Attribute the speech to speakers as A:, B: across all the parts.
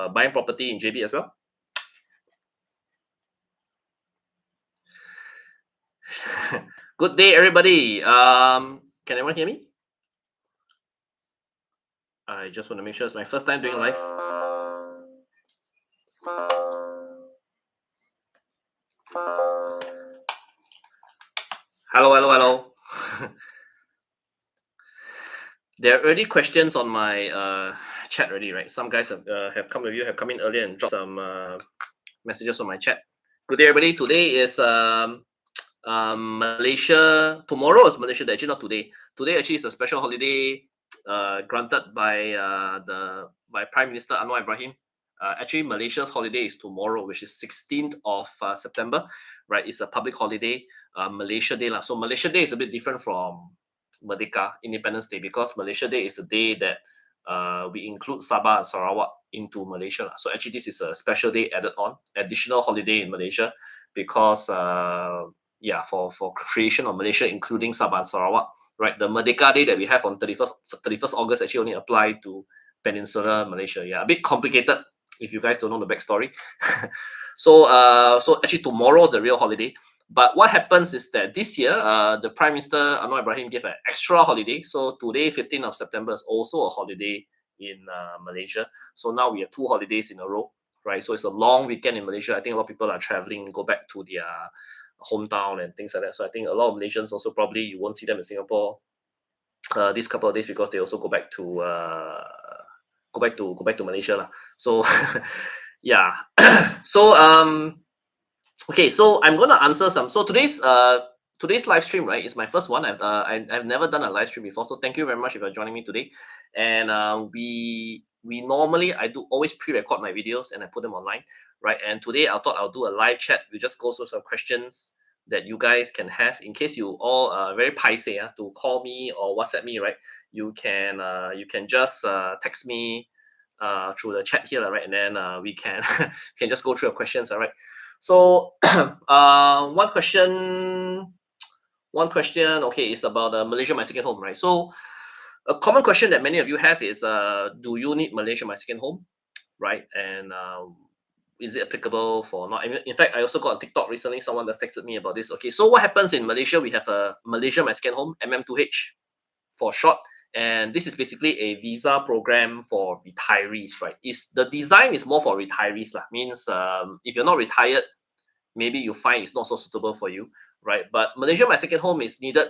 A: buying property in JB as well? Good day, everybody. Can everyone hear me? I just want to make sure it's my first time doing live. Hello. There are already questions on my chat already, right? Some guys have come in earlier and dropped some messages on my chat. Good day, everybody. Today is Malaysia. Tomorrow is Malaysia Day. Actually, not today. Today actually is a special holiday granted by Prime Minister Anwar Ibrahim. Actually, Malaysia's holiday is tomorrow, which is 16th of September, right? It's a public holiday, Malaysia Day lah. So Malaysia Day is a bit different from Merdeka, Independence Day, because Malaysia Day is a day that we include Sabah and Sarawak into Malaysia lah. So actually, this is a special day added on, additional holiday in Malaysia, because for creation of Malaysia, including Sabah and Sarawak, right? The Merdeka Day that we have on 31st August actually only apply to Peninsular Malaysia. Yeah, a bit complicated if you guys don't know the backstory. So actually tomorrow is the real holiday. But what happens is that this year, the Prime Minister Anwar Ibrahim gave an extra holiday. So today, 15th of September, is also a holiday in Malaysia. So now we have 2 holidays in a row, right? So it's a long weekend in Malaysia. I think a lot of people are traveling, go back to their hometown and things like that. So I think a lot of Malaysians also probably you won't see them in Singapore these couple of days because they also go back to Malaysia lah. So yeah. So okay, so I'm gonna answer some. So today's live stream, right, is my first one. I've never done a live stream before, so thank you very much if you're joining me today. And we normally I do always pre-record my videos and I put them online, right? And today I thought I'll do a live chat. We just go through some questions that you guys can have in case you all very paiseh to call me or WhatsApp me, right? You can just text me through the chat here, right? And then we can can just go through your questions, all right? So one question, okay, is about Malaysia My Second Home, right? So a common question that many of you have is, do you need Malaysia My Second Home, right? And is it applicable for not? I mean, in fact, I also got on TikTok recently, someone that's texted me about this. Okay, so what happens in Malaysia, we have a Malaysia My Second Home, MM2H for short. And this is basically a visa program for retirees, right? The design is more for retirees, lah. Means if you're not retired, maybe you find it's not so suitable for you, right? But Malaysia My Second Home is needed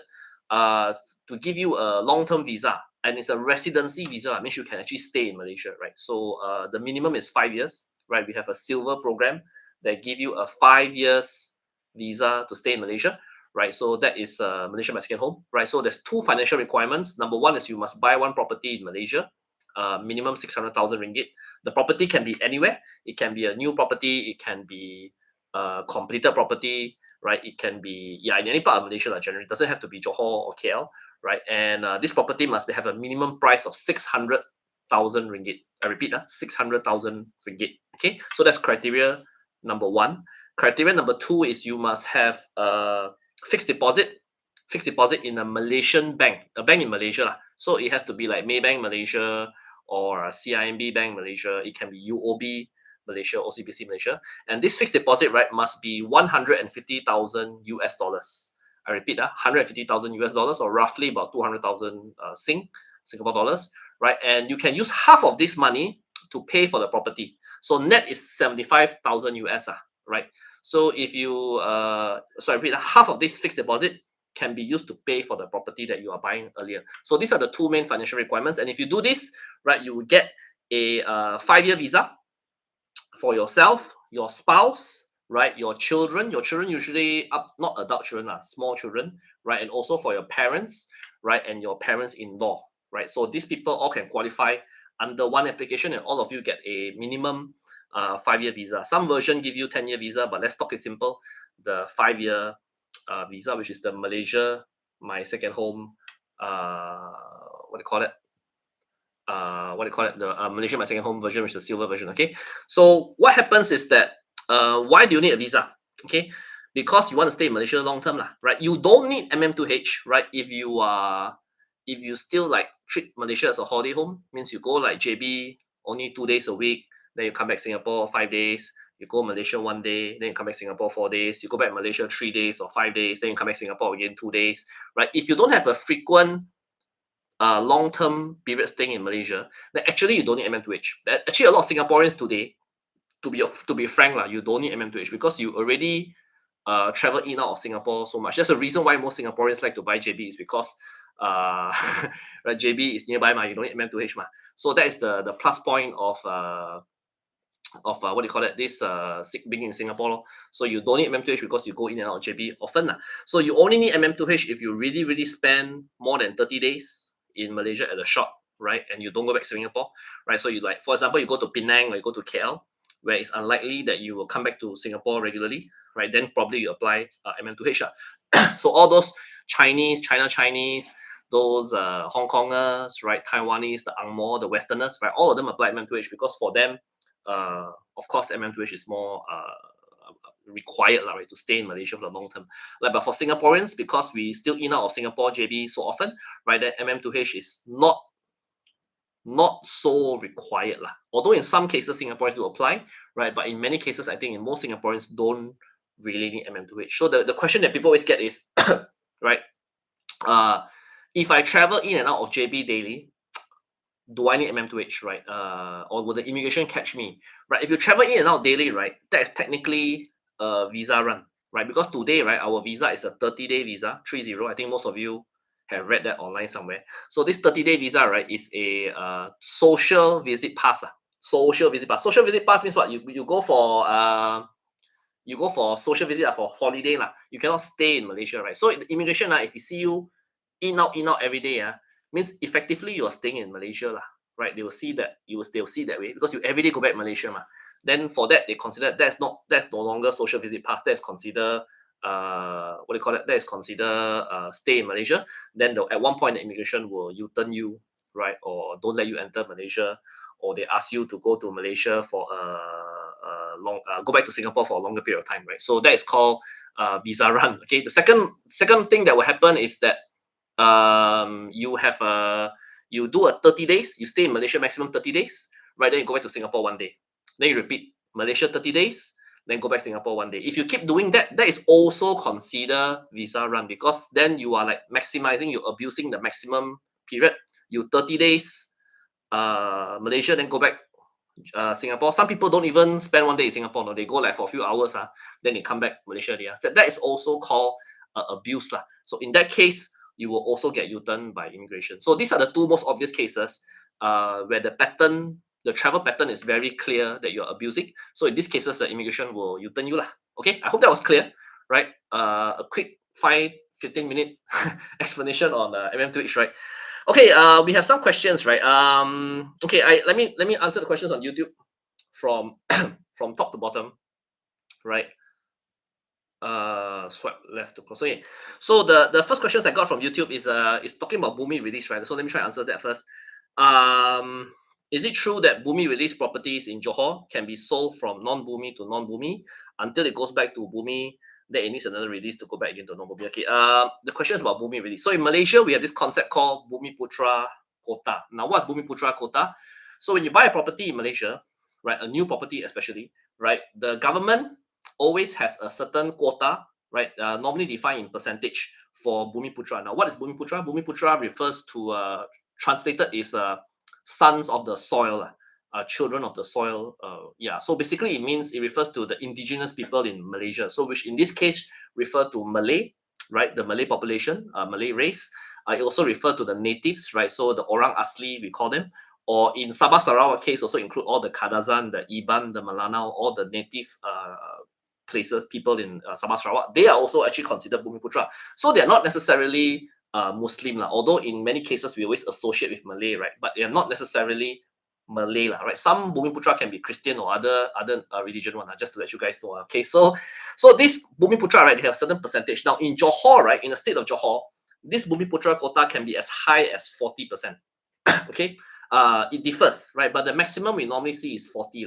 A: to give you a long-term visa, and it's a residency visa. Means you can actually stay in Malaysia, right? So the minimum is 5 years, right? We have a silver program that give you a 5 years visa to stay in Malaysia, right? So that is Malaysia My Second Home, right? So there's 2 financial requirements. Number 1 is you must buy 1 property in Malaysia, minimum 600,000 ringgit. The property can be anywhere. It can be a new property. It can be completed property, right? It can be in any part of Malaysia, generally. It doesn't have to be Johor or KL, right? And this property must have a minimum price of 600,000 ringgit. I repeat, 600,000 ringgit. Okay, so that's criteria number 1. Criteria number 2 is you must have a fixed deposit in a Malaysian bank, a bank in Malaysia lah. So it has to be like Maybank Malaysia or a CIMB Bank Malaysia. It can be UOB Malaysia, OCBC Malaysia. And this fixed deposit, right, must be 150,000 US dollars. I repeat, 150,000 US dollars, or roughly about 200,000 Singapore dollars, right? And you can use half of this money to pay for the property. So net is 75,000 US, right? So if you, I repeat, half of this fixed deposit can be used to pay for the property that you are buying earlier. So these are the 2 main financial requirements. And if you do this, right, you will get a 5-year visa for yourself, your spouse, right, your children usually not adult children, small children, right, and also for your parents, right, and your parents-in-law, right. So these people all can qualify under one application, and all of you get a minimum 5-year visa. Some version give you 10-year visa, but let's talk it simple. The 5-year visa, which is the Malaysia My Second Home, the Malaysia My Second Home version, which is the silver version. Okay, so what happens is that why do you need a visa? Okay, because you want to stay in Malaysia long term, right? You don't need MM2H, right? If you still like treat Malaysia as a holiday home, means you go like JB only 2 days a week, then you come back Singapore 5 days, you go Malaysia 1 day, then you come back Singapore 4 days, you go back Malaysia 3 days or 5 days, then you come back Singapore again 2 days, right? If you don't have a frequent long-term period staying in Malaysia, then actually you don't need MM2H. Actually, a lot of Singaporeans today, to be frank, you don't need MM2H because you already travel in and out of Singapore so much. That's the reason why most Singaporeans like to buy JB is because right, JB is nearby, you don't need MM2H. So that is the plus point of what do you call it? This being in Singapore. So you don't need MM2H because you go in and out of JB often. So you only need MM2H if you really spend more than 30 days in Malaysia at a shop, right? And you don't go back to Singapore, right? So you, like, for example, you go to Penang or you go to KL, where it's unlikely that you will come back to Singapore regularly, right? Then probably you apply MM2H. So all those Chinese, those Hong Kongers, right? Taiwanese, the Ang Mo, the Westerners, right? All of them apply MM2H because for them, of course, MM2H is more required, right, to stay in Malaysia for the long term. But for Singaporeans, because we still in out of Singapore JB so often, right, that MM2H is not so required. Although in some cases Singaporeans do apply, right? But in many cases, I think in most Singaporeans don't really need MM2H. So the question that people always get is, right, if I travel in and out of JB daily, do I need MM2H, right? Or will the immigration catch me, right? If you travel in and out daily, right, that is technically a visa run, right? Because today, right, our visa is a 30-day visa, 30. I think most of you have read that online somewhere. So this 30-day visa, right, is a social visit pass. Social visit pass. Social visit pass means what? You go for social visit for holiday. You cannot stay in Malaysia, right? So the immigration, if you see you in out every day, means effectively you are staying in Malaysia, right? They will see that they'll see that way because you every day go back Malaysia, Then for that they consider that's no longer social visit pass. That's consider what do you call it? That is consider stay in Malaysia. Then at one point the immigration will U-turn you, right, or don't let you enter Malaysia, or they ask you to go to Malaysia for go back to Singapore for a longer period of time, right? So that is called visa run. Okay. The second thing that will happen is that you do a 30 days, you stay in Malaysia maximum 30 days, right? Then you go back to Singapore 1 day. Then you repeat Malaysia 30 days, then go back Singapore 1 day. If you keep doing that, that is also considered visa run because then you are like maximizing, you're abusing the maximum period. You 30 days Malaysia, then go back Singapore. Some people don't even spend 1 day in Singapore. No, they go like for a few hours, then they come back Malaysia. That is also called abuse. So in that case, you will also get U-turn by immigration. So these are the two most obvious cases where the travel pattern is very clear that you're abusing. So in these cases, the immigration will U-turn you. Okay, I hope that was clear, right? A quick 15 minute explanation on MM2H, right? Okay, we have some questions, right? Okay, let me answer the questions on YouTube from from top to bottom, right? Swipe left to close. Okay, so the first questions I got from YouTube is talking about Bumi release, right? So let me try to answer that first. Is it true that Bumi release properties in Johor can be sold from non-Bumi to non-Bumi until it goes back to Bumi? Then it needs another release to go back again to non-Bumi. Okay. The question is about Bumi release. So in Malaysia, we have this concept called Bumiputra quota. Now, what's Bumiputra quota? So when you buy a property in Malaysia, right, a new property especially, right, the government always has a certain quota, right, normally defined in percentage for Bumiputra. Now, what is Bumiputra? Bumiputra refers to, translated is sons of the soil, children of the soil. So basically it refers to the indigenous people in Malaysia. So which in this case refer to Malay, right, the Malay population, Malay race. It also refer to the natives, right, so the Orang Asli, we call them. Or in Sabah Sarawak case, also include all the Kadazan, the Iban, the Melanau, all the native places, people in Sabah Sarawak. They are also actually considered Bumiputra. So they are not necessarily Muslim, although in many cases we always associate with Malay, right? But they are not necessarily Malay, right? Some Bumiputra can be Christian or other religion one, just to let you guys know. Okay, so this Bumiputra, right, they have a certain percentage. Now in Johor, right, in the state of Johor, this Bumiputra quota can be as high as 40%. Okay, it differs, right? But the maximum we normally see is 40.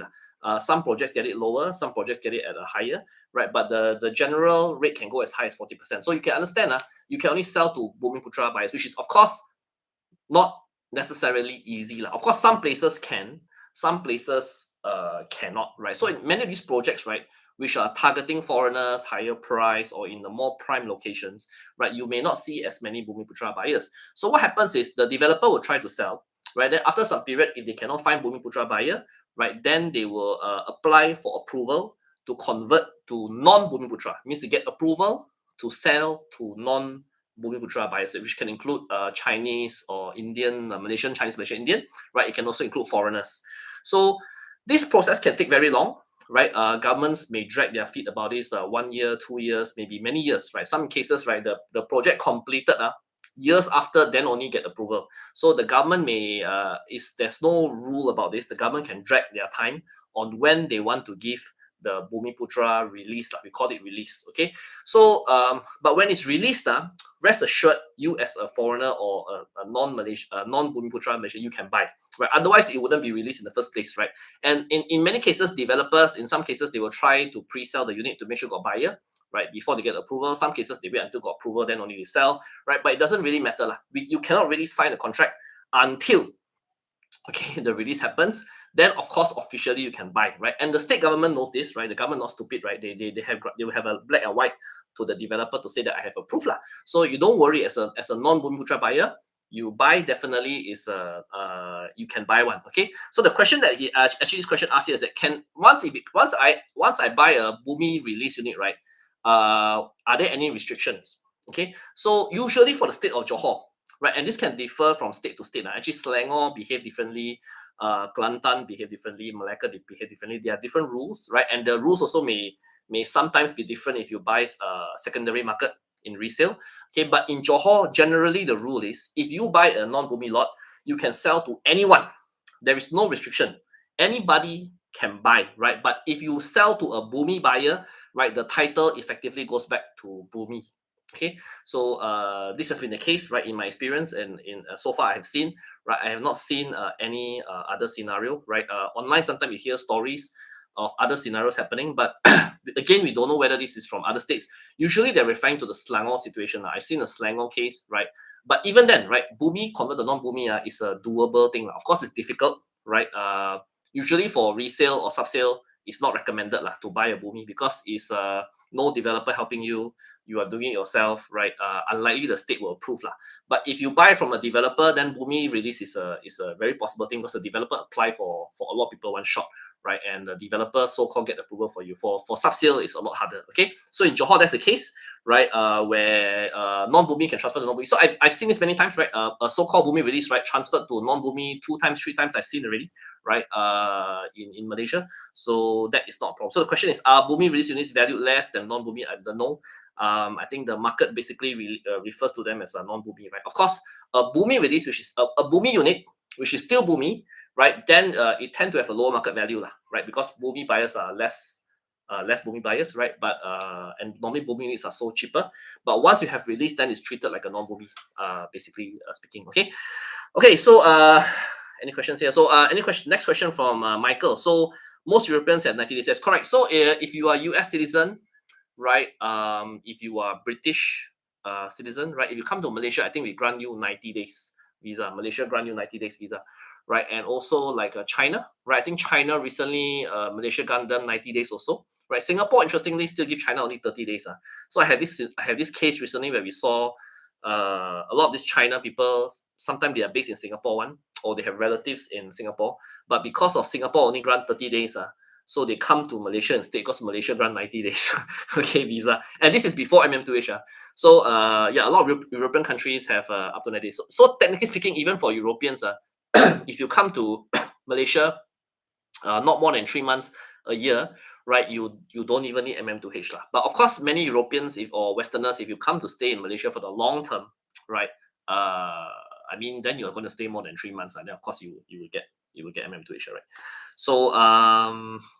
A: Some projects get it lower, some projects get it at a higher, right? But the general rate can go as high as 40%. So you can understand, you can only sell to Bumiputra buyers, which is of course not necessarily easy. Of course, some places can, some places cannot, right? So in many of these projects, right, which are targeting foreigners, higher price, or in the more prime locations, right, you may not see as many Bumiputra buyers. So what happens is the developer will try to sell, right? Then after some period, if they cannot find Bumiputra buyer, right, then they will apply for approval to convert to non-Bumiputra. Means to get approval to sell to non-Bumiputra buyers, which can include Chinese or Indian, Malaysian, Chinese, Malaysian, Indian, right? It can also include foreigners. So this process can take very long, right? Governments may drag their feet about this 1 year, 2 years, maybe many years, right? Some cases, right, the project completed years after, then only get approval. So the government may, there's no rule about this. The government can drag their time on when they want to give the Bumiputra release, we call it release, okay? So, but when it's released, rest assured, you as a foreigner or a non-Malaysian, non-Bumiputra Malaysian, you can buy, right? Otherwise, it wouldn't be released in the first place, right? And in many cases, developers, in some cases, they will try to pre-sell the unit to make sure got buyer, right, before they get approval. Some cases, they wait until got approval, then only they sell, right? But it doesn't really matter. You cannot really sign a contract until, okay, the release happens. Then of course officially you can buy, right? And the state government knows this, right? The government not stupid, right? They will have a black and white to the developer to say that I have approved lah. So you don't worry, as a non-Bumiputra buyer, you buy definitely is you can buy one, okay? So the question that he actually this question asked here is that once I buy a Bumi release unit, right? Are there any restrictions? Okay, so usually for the state of Johor, right, and this can differ from state to state. Actually, Selangor behave differently, Kelantan behave differently, Malacca they behave differently. There are different rules, right, and the rules also may sometimes be different if you buy secondary market in resale. Okay, but in Johor, generally the rule is if you buy a non-Bumi lot, you can sell to anyone. There is no restriction. Anybody can buy, right? But if you sell to a Bumi buyer, right, the title effectively goes back to Bumi. Okay, so this has been the case, right, in my experience, and in so far I have seen, right, I have not seen any other scenario, right. Online sometimes you hear stories of other scenarios happening, but again, we don't know whether this is from other states. Usually they're referring to the Selangor situation. I've seen a Selangor case, right, but even then, right, Bumi convert to non-Bumi is a doable thing. Of course, it's difficult, right. Usually for resale or sub-sale, it's not recommended to buy a Bumi because it's no developer helping you. You are doing it yourself, right? Unlikely the state will approve lah. But if you buy from a developer, then Bumi release is a very possible thing because the developer apply for a lot of people one shot, right? And the developer so-called get approval for you. For sub-sale, it's a lot harder. Okay, so in Johor, that's the case, right? Where non-Bumi can transfer to non-Bumi. So I've seen this many times, right? A so-called Bumi release, right, transferred to non-Bumi 2 times, 3 times. I've seen already, right? In Malaysia, so that is not a problem. So the question is, are Bumi release units valued less than non-Bumi? I don't know. I think the market basically refers to them as a non-Bumi, right? Of course, a Bumi release, which is a Bumi unit, which is still Bumi, right? Then it tend to have a lower market value, right? Because Bumi buyers are less Bumi buyers, right? But and normally Bumi units are so cheaper. But once you have released, then it's treated like a non-Bumi, basically speaking. Okay. So any questions here? So next question from Michael. So most Europeans have 90 days. That's correct. So if you are US citizen, right? If you are British citizen, right? If you come to Malaysia, I think we grant you 90 days visa. Malaysia grant you 90 days visa, right? And also like China, right? I think China recently, Malaysia grant them 90 days also, right? Singapore, interestingly, still give China only 30 days. So I have this case recently where we saw a lot of these China people, sometimes they are based in Singapore or they have relatives in Singapore, but because of Singapore only grant 30 days, so they come to Malaysia instead because Malaysia grant 90 days okay visa, and this is before MM2H. So yeah, a lot of European countries have up to 90 days. So technically speaking, even for Europeans, if you come to Malaysia, not more than 3 months a year, right, you don't even need MM2H. But of course, many Europeans or Westerners, if you come to stay in Malaysia for the long term, right, I mean, then you're going to stay more than 3 months, and then of course you will get MM2H, right? So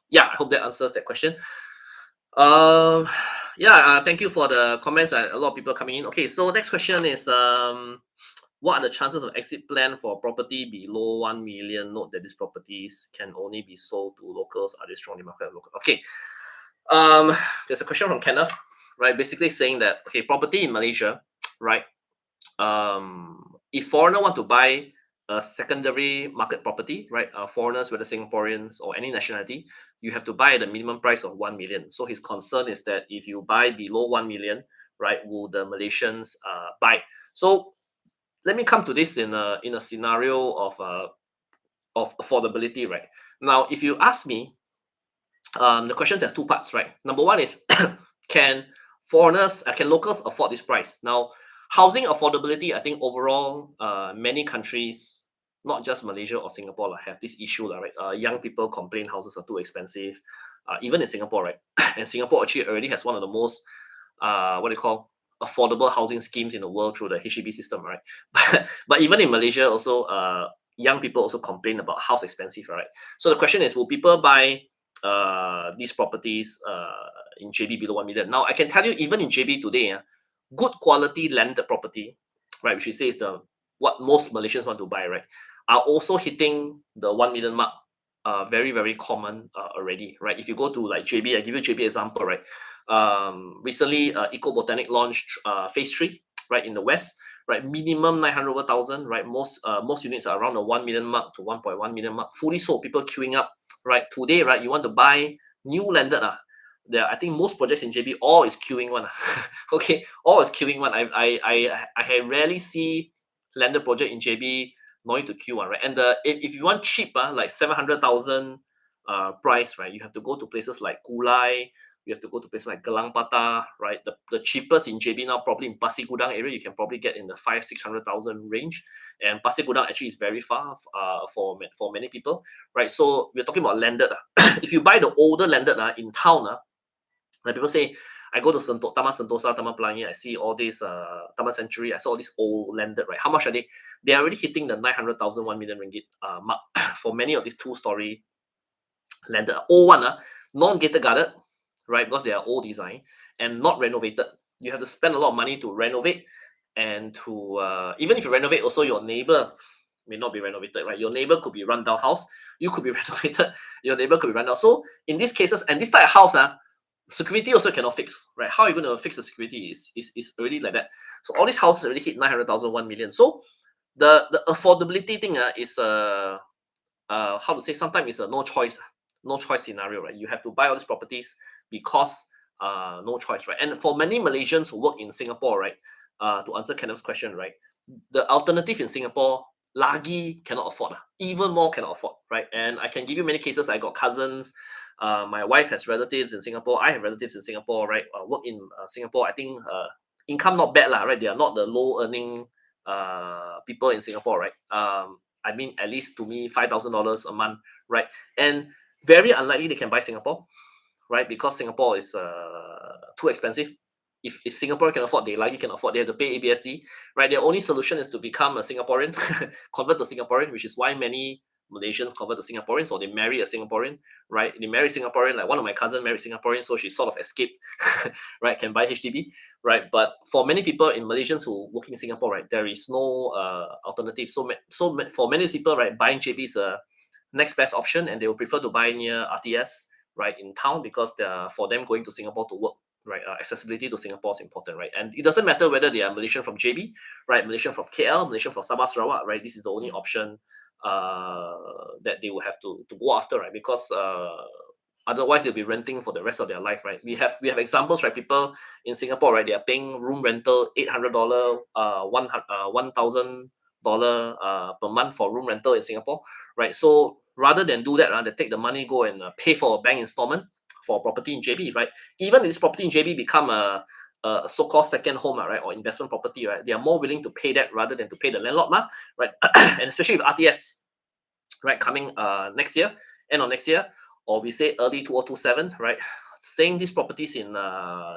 A: yeah, I hope that answers that question. Yeah, thank you for the comments. A lot of people coming in. Okay, so next question is what are the chances of exit plan for property below 1 million? Note that these properties can only be sold to locals. Are they strongly marketed local? Okay. There's a question from Kenneth, right? Basically saying that, okay, property in Malaysia, right? If foreigner want to buy a secondary market property, right? Foreigners, whether Singaporeans or any nationality, you have to buy at the minimum price of 1 million. So his concern is that if you buy below 1 million, right, will the Malaysians buy? So let me come to this in a scenario of affordability, right? Now, if you ask me, the question has two parts, right? Number one is can can locals afford this price? Now, housing affordability, I think overall, many countries, not just Malaysia or Singapore, have this issue, right? Young people complain houses are too expensive, even in Singapore, right? And Singapore actually already has one of the most, what do you call, affordable housing schemes in the world through the HDB system, right? But even in Malaysia, also, young people also complain about house expensive, right? So the question is, will people buy these properties in JB below 1 million? Now, I can tell you, even in JB today, good quality landed property, right, which we say is what most Malaysians want to buy, right, are also hitting the 1 million mark. Very, very common already, right? If you go to like JB, I give you JB example, right? Recently, Eco Botanic launched phase 3, right, in the west, right? Minimum 900 over thousand, right? Most units are around the 1 million mark to 1.1 million mark, fully sold, people queuing up, right? Today, right, you want to buy new landed, there, I think most projects in JB, all is queuing one. Okay, all is queuing one. I rarely see landed project in JB no need to queue one, right? And if you want cheap, like 700,000 price, right, you have to go to places like Kulai, you have to go to places like Gelang Patah, right? The cheapest in JB now, probably in Pasir Gudang area, you can probably get in the 500,000-600,000 range. And Pasir Gudang actually is very far for many people, right? So we're talking about landed. If you buy the older landed in town, like people say, I go to Taman Sentosa, Taman Pelangi, I see all these Taman Century, I saw all these old landed, right? How much are they? They are already hitting the 900,000, 1 million ringgit mark for many of these two-story landed. Old one, non-gated guarded, right? Because they are old design and not renovated. You have to spend a lot of money to renovate, and to even if you renovate, also your neighbor may not be renovated, right? Your neighbor could be run down house, you could be renovated, your neighbor could be run down. So in these cases, and this type of house, security also cannot fix, right? How are you going to fix the security is already like that. So all these houses already hit 900,000, 1 million. So the affordability thing is how to say, sometimes it's a no choice scenario, right? You have to buy all these properties because no choice, right? And for many Malaysians who work in Singapore, right, to answer Kenneth's question, right, the alternative in Singapore, lagi cannot afford, even more cannot afford, right? And I can give you many cases. I got cousins, my wife has relatives in Singapore, I have relatives in Singapore, right? Work in Singapore. I think income not bad, right? They are not the low earning people in Singapore, right? I mean, at least to me, $5,000 a month, right? And very unlikely they can buy Singapore, right? Because Singapore is too expensive. If Singapore can afford, they likely can afford. They have to pay ABSD, right? Their only solution is to become a Singaporean, convert to Singaporean, which is why many Malaysians convert to Singaporeans, or they marry a Singaporean, right? They marry Singaporean, like one of my cousins married Singaporean, so she sort of escaped, right? Can buy HDB, right? But for many people in Malaysians who work in Singapore, right, there is no alternative. So for many people, right, buying JB is a next best option, and they will prefer to buy near RTS, right, in town, because for them going to Singapore to work, right, accessibility to Singapore is important, right? And it doesn't matter whether they are Malaysian from JB, right, Malaysian from KL, Malaysian from Sabah Sarawak, right? This is the only option that they will have to go after, right? Because otherwise they'll be renting for the rest of their life, right? We have examples, right? People in Singapore, right, they are paying room rental $800, $1,000 per month for room rental in Singapore, right? So rather than do that, they take the money, go and pay for a bank installment for property in JB, right? Even if this property in JB become a so-called second home, right, or investment property, right, they are more willing to pay that rather than to pay the landlord, right? And especially with RTS, right, coming next year, end of next year, or we say early 2027, right? Staying these properties in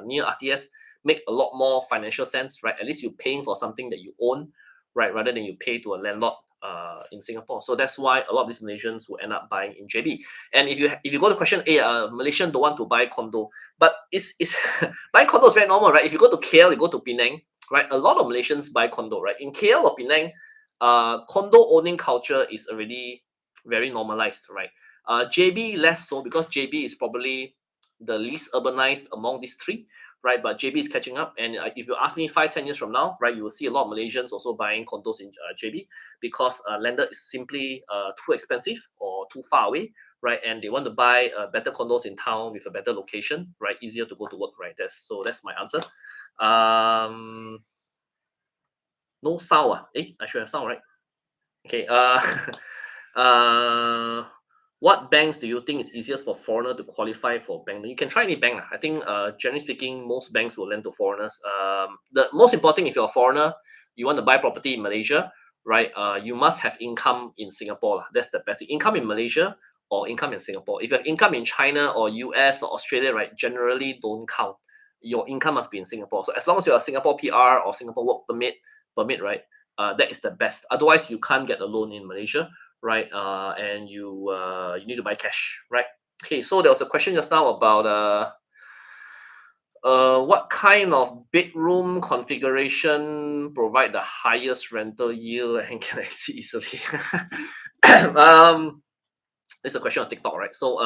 A: near RTS make a lot more financial sense, right? At least you're paying for something that you own, right, rather than you pay to a landlord in Singapore. So that's why a lot of these Malaysians will end up buying in JB. And if you go to question A, Malaysian don't want to buy condo, but it's buying condo is very normal, right? If you go to KL, you go to Penang, right? A lot of Malaysians buy condo, right? In KL or Penang, condo owning culture is already very normalized, right? JB less so, because JB is probably the least urbanized among these three, right? But JB is catching up. And if you ask me 5-10 years from now, right, you will see a lot of Malaysians also buying condos in JB because landed is simply too expensive or too far away, right? And they want to buy better condos in town with a better location, right? Easier to go to work, right? That's my answer. No sound. I should have sound, right? Okay. What banks do you think is easiest for foreigner to qualify for bank loan? You can try any bank. I think, generally speaking, most banks will lend to foreigners. The most important, if you're a foreigner, you want to buy property in Malaysia, right? You must have income in Singapore. That's the best thing. Income in Malaysia or income in Singapore. If you have income in China or US or Australia, right, generally don't count. Your income must be in Singapore. So as long as you're a Singapore PR or Singapore work permit, right, that is the best. Otherwise, you can't get a loan in Malaysia, right? And you need to buy cash, right? Okay, so there was a question just now about what kind of bedroom configuration provide the highest rental yield and can exit easily? It's a question on TikTok, right? So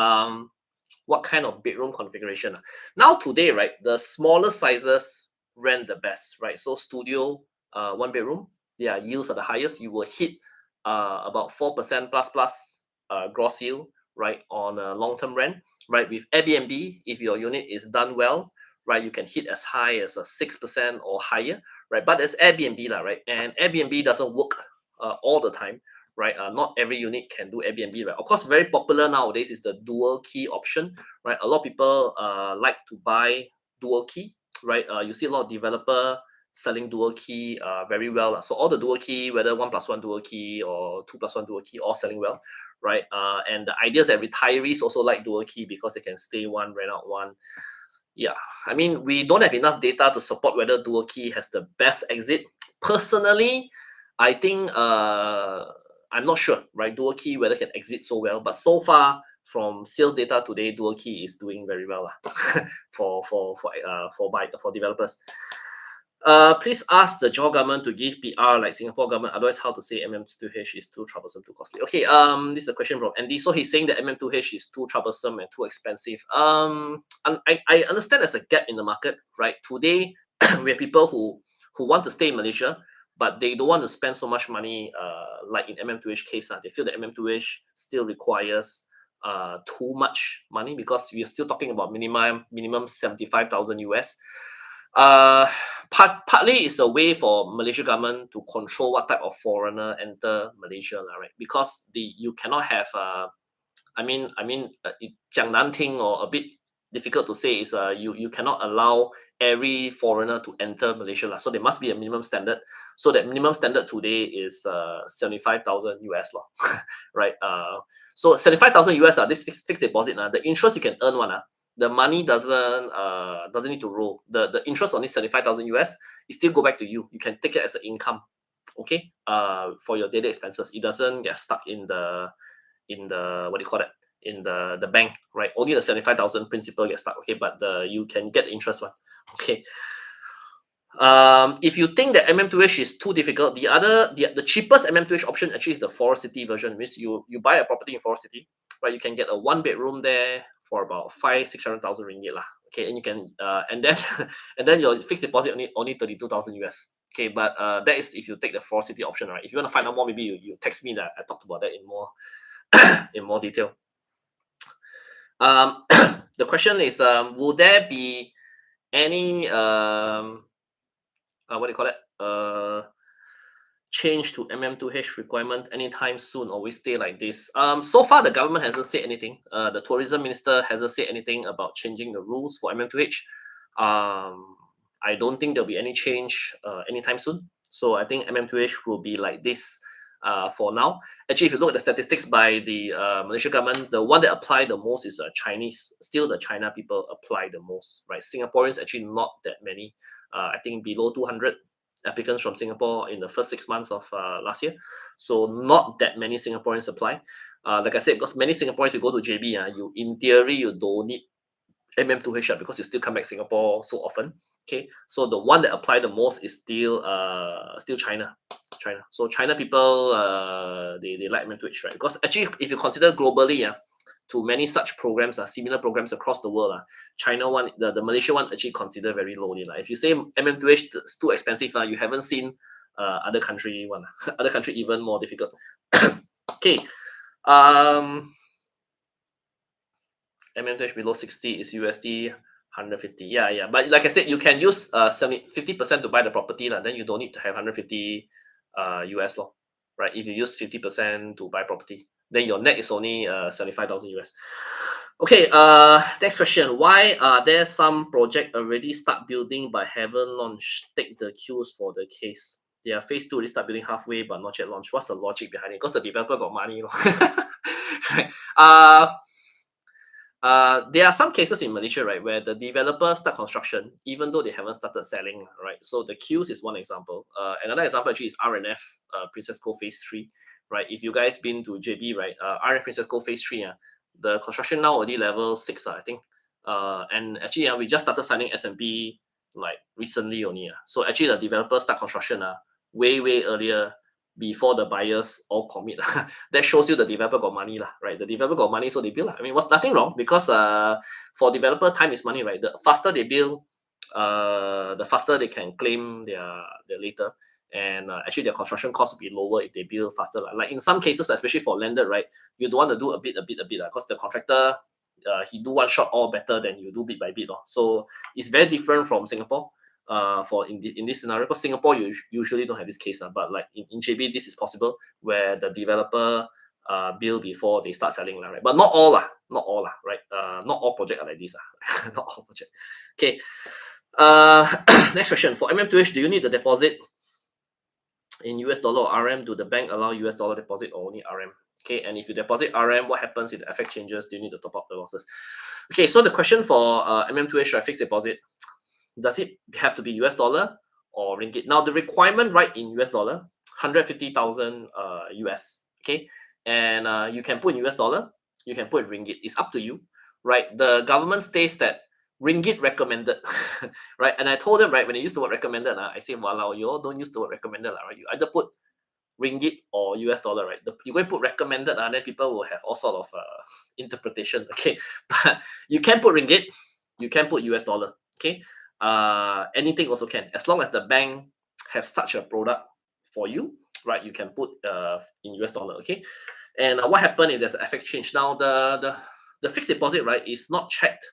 A: what kind of bedroom configuration? Now today, right, the smaller sizes rent the best, right? So studio, one bedroom, their yields are the highest. You will hit about 4% plus gross yield, right, on a long-term rent, right? With Airbnb, if your unit is done well, right, you can hit as high as a 6% or higher, right? But it's Airbnb, right? And Airbnb doesn't work all the time, right? Not every unit can do Airbnb, right? Of course, very popular nowadays is the dual key option, right? A lot of people like to buy dual key, right? You see a lot of developer selling dual key very well. So all the dual key, whether 1+1 dual key or 2+1 dual key, all selling well, right? And the idea is that retirees also like dual key because they can stay one, rent out one. Yeah, I mean, we don't have enough data to support whether dual key has the best exit. Personally, I think I'm not sure, right? Dual key whether can exit so well, but so far from sales data today, dual key is doing very well for developers. Please ask the Johor government to give PR like Singapore government. Otherwise, how to say MM2H is too troublesome, too costly. Okay, this is a question from Andy. So he's saying that MM2H is too troublesome and too expensive. And I understand there's a gap in the market, right? Today, we have people who want to stay in Malaysia, but they don't want to spend so much money, like in MM2H case. They feel that MM2H still requires too much money because we are still talking about minimum 75,000 US. Partly it's a way for Malaysia government to control what type of foreigner enter Malaysia, right? Because you cannot have it 讲难听 or a bit difficult to say is you cannot allow every foreigner to enter Malaysia. So there must be a minimum standard. So that minimum standard today is 75,000 US law, right? So 75,000 US this fixed deposit. The interest you can earn the money doesn't need to roll. The interest on this 75,000 US, it still go back to you. You can take it as an income, okay? For your daily expenses. It doesn't get stuck in the what do you call that? In the bank, right? Only the 75,000 principal gets stuck, okay? But you can get the interest one, okay? If you think that MM2H is too difficult, the cheapest MM2H option actually is the Forest City version. Means you buy a property in Forest City, right? You can get a 1-bedroom there for about 500,000-600,000 ringgit lah. Okay, and you can and then and then your fixed deposit only 32,000 US. Okay, but that is if you take the Forest City option, right? If you want to find out more, maybe you text me that I talked about that in more in more detail. The question is, will there be any what do you call it? Change to MM2H requirement anytime soon, or we stay like this? So far, the government hasn't said anything. The tourism minister hasn't said anything about changing the rules for MM2H. I don't think there'll be any change anytime soon. So I think MM2H will be like this for now. Actually, if you look at the statistics by the Malaysian government, the one that apply the most is Chinese. Still, the China people apply the most, right? Singaporeans actually not that many. I think below 200 applicants from Singapore in the first 6 months of last year. So not that many Singaporeans apply. Like I said, because many Singaporeans, you go to JB, you in theory, you don't need MM2H because you still come back Singapore so often. Okay, so the one that apply the most is still China. So China people they like MM2H, right? Because actually, if you consider globally, to many such programs, similar programs across the world. China one, the Malaysia one actually considered very lowly. If you say MM2H is too expensive, you haven't seen other country one. Other country even more difficult. Okay. MM2H below 60 is USD 150. Yeah. But like I said, you can use 50% to buy the property, then you don't need to have 150 US law, right? If you use 50% to buy property, then your net is only 75,000 US. Okay, next question. Why are there some project already start building but haven't launched? Take the queues for the case. They are phase 2 already start building halfway but not yet launched. What's the logic behind it? Because the developer got money. Right. There are some cases in Malaysia, right, where the developer start construction even though they haven't started selling, right? So the queues is one example. Another example actually is RNF, Princess Cove Phase 3, right? If you guys been to JB, right, RNF Princess Cove Phase 3, the construction now already level 6, I think. And actually, we just started signing SMP like recently only. So actually, the developers start construction way earlier before the buyers all commit. That shows you the developer got money, right? The developer got money, so they build. I mean, what's nothing wrong, because for developer, time is money, right? The faster they build, the faster they can claim their later. And actually, their construction cost will be lower if they build faster. Like in some cases, especially for landed, right, you don't want to do a bit, because the contractor, he do one shot all better than you do bit by bit. So it's very different from Singapore. For in this scenario, because Singapore you usually don't have this case, but like in JB, this is possible where the developer build before they start selling, right? But not all, right? Not all projects are like this, not all projects. Okay. Next question. For MM2H, do you need the deposit in US dollar or RM? Do the bank allow US dollar deposit or only RM? Okay, and if you deposit RM, what happens if the FX changes? Do you need to top up the losses? Okay, so the question for MM2H, fixed deposit, does it have to be US dollar or ringgit? Now the requirement, right, in US dollar, 150,000 US. Okay, and you can put in US dollar, you can put in ringgit. It's up to you, right? The government states that ringgit recommended, right? And I told them, right, when they use the word recommended, I say, wow, you all don't use the word recommended, right? You either put ringgit or US dollar, right? You go and put recommended, then people will have all sort of interpretation. Okay, but you can put ringgit, you can put US dollar. Okay. Anything also can, as long as the bank have such a product for you, right? You can put in US dollar. Okay. And what happened if there's an FX change? Now the fixed deposit, right, is not checked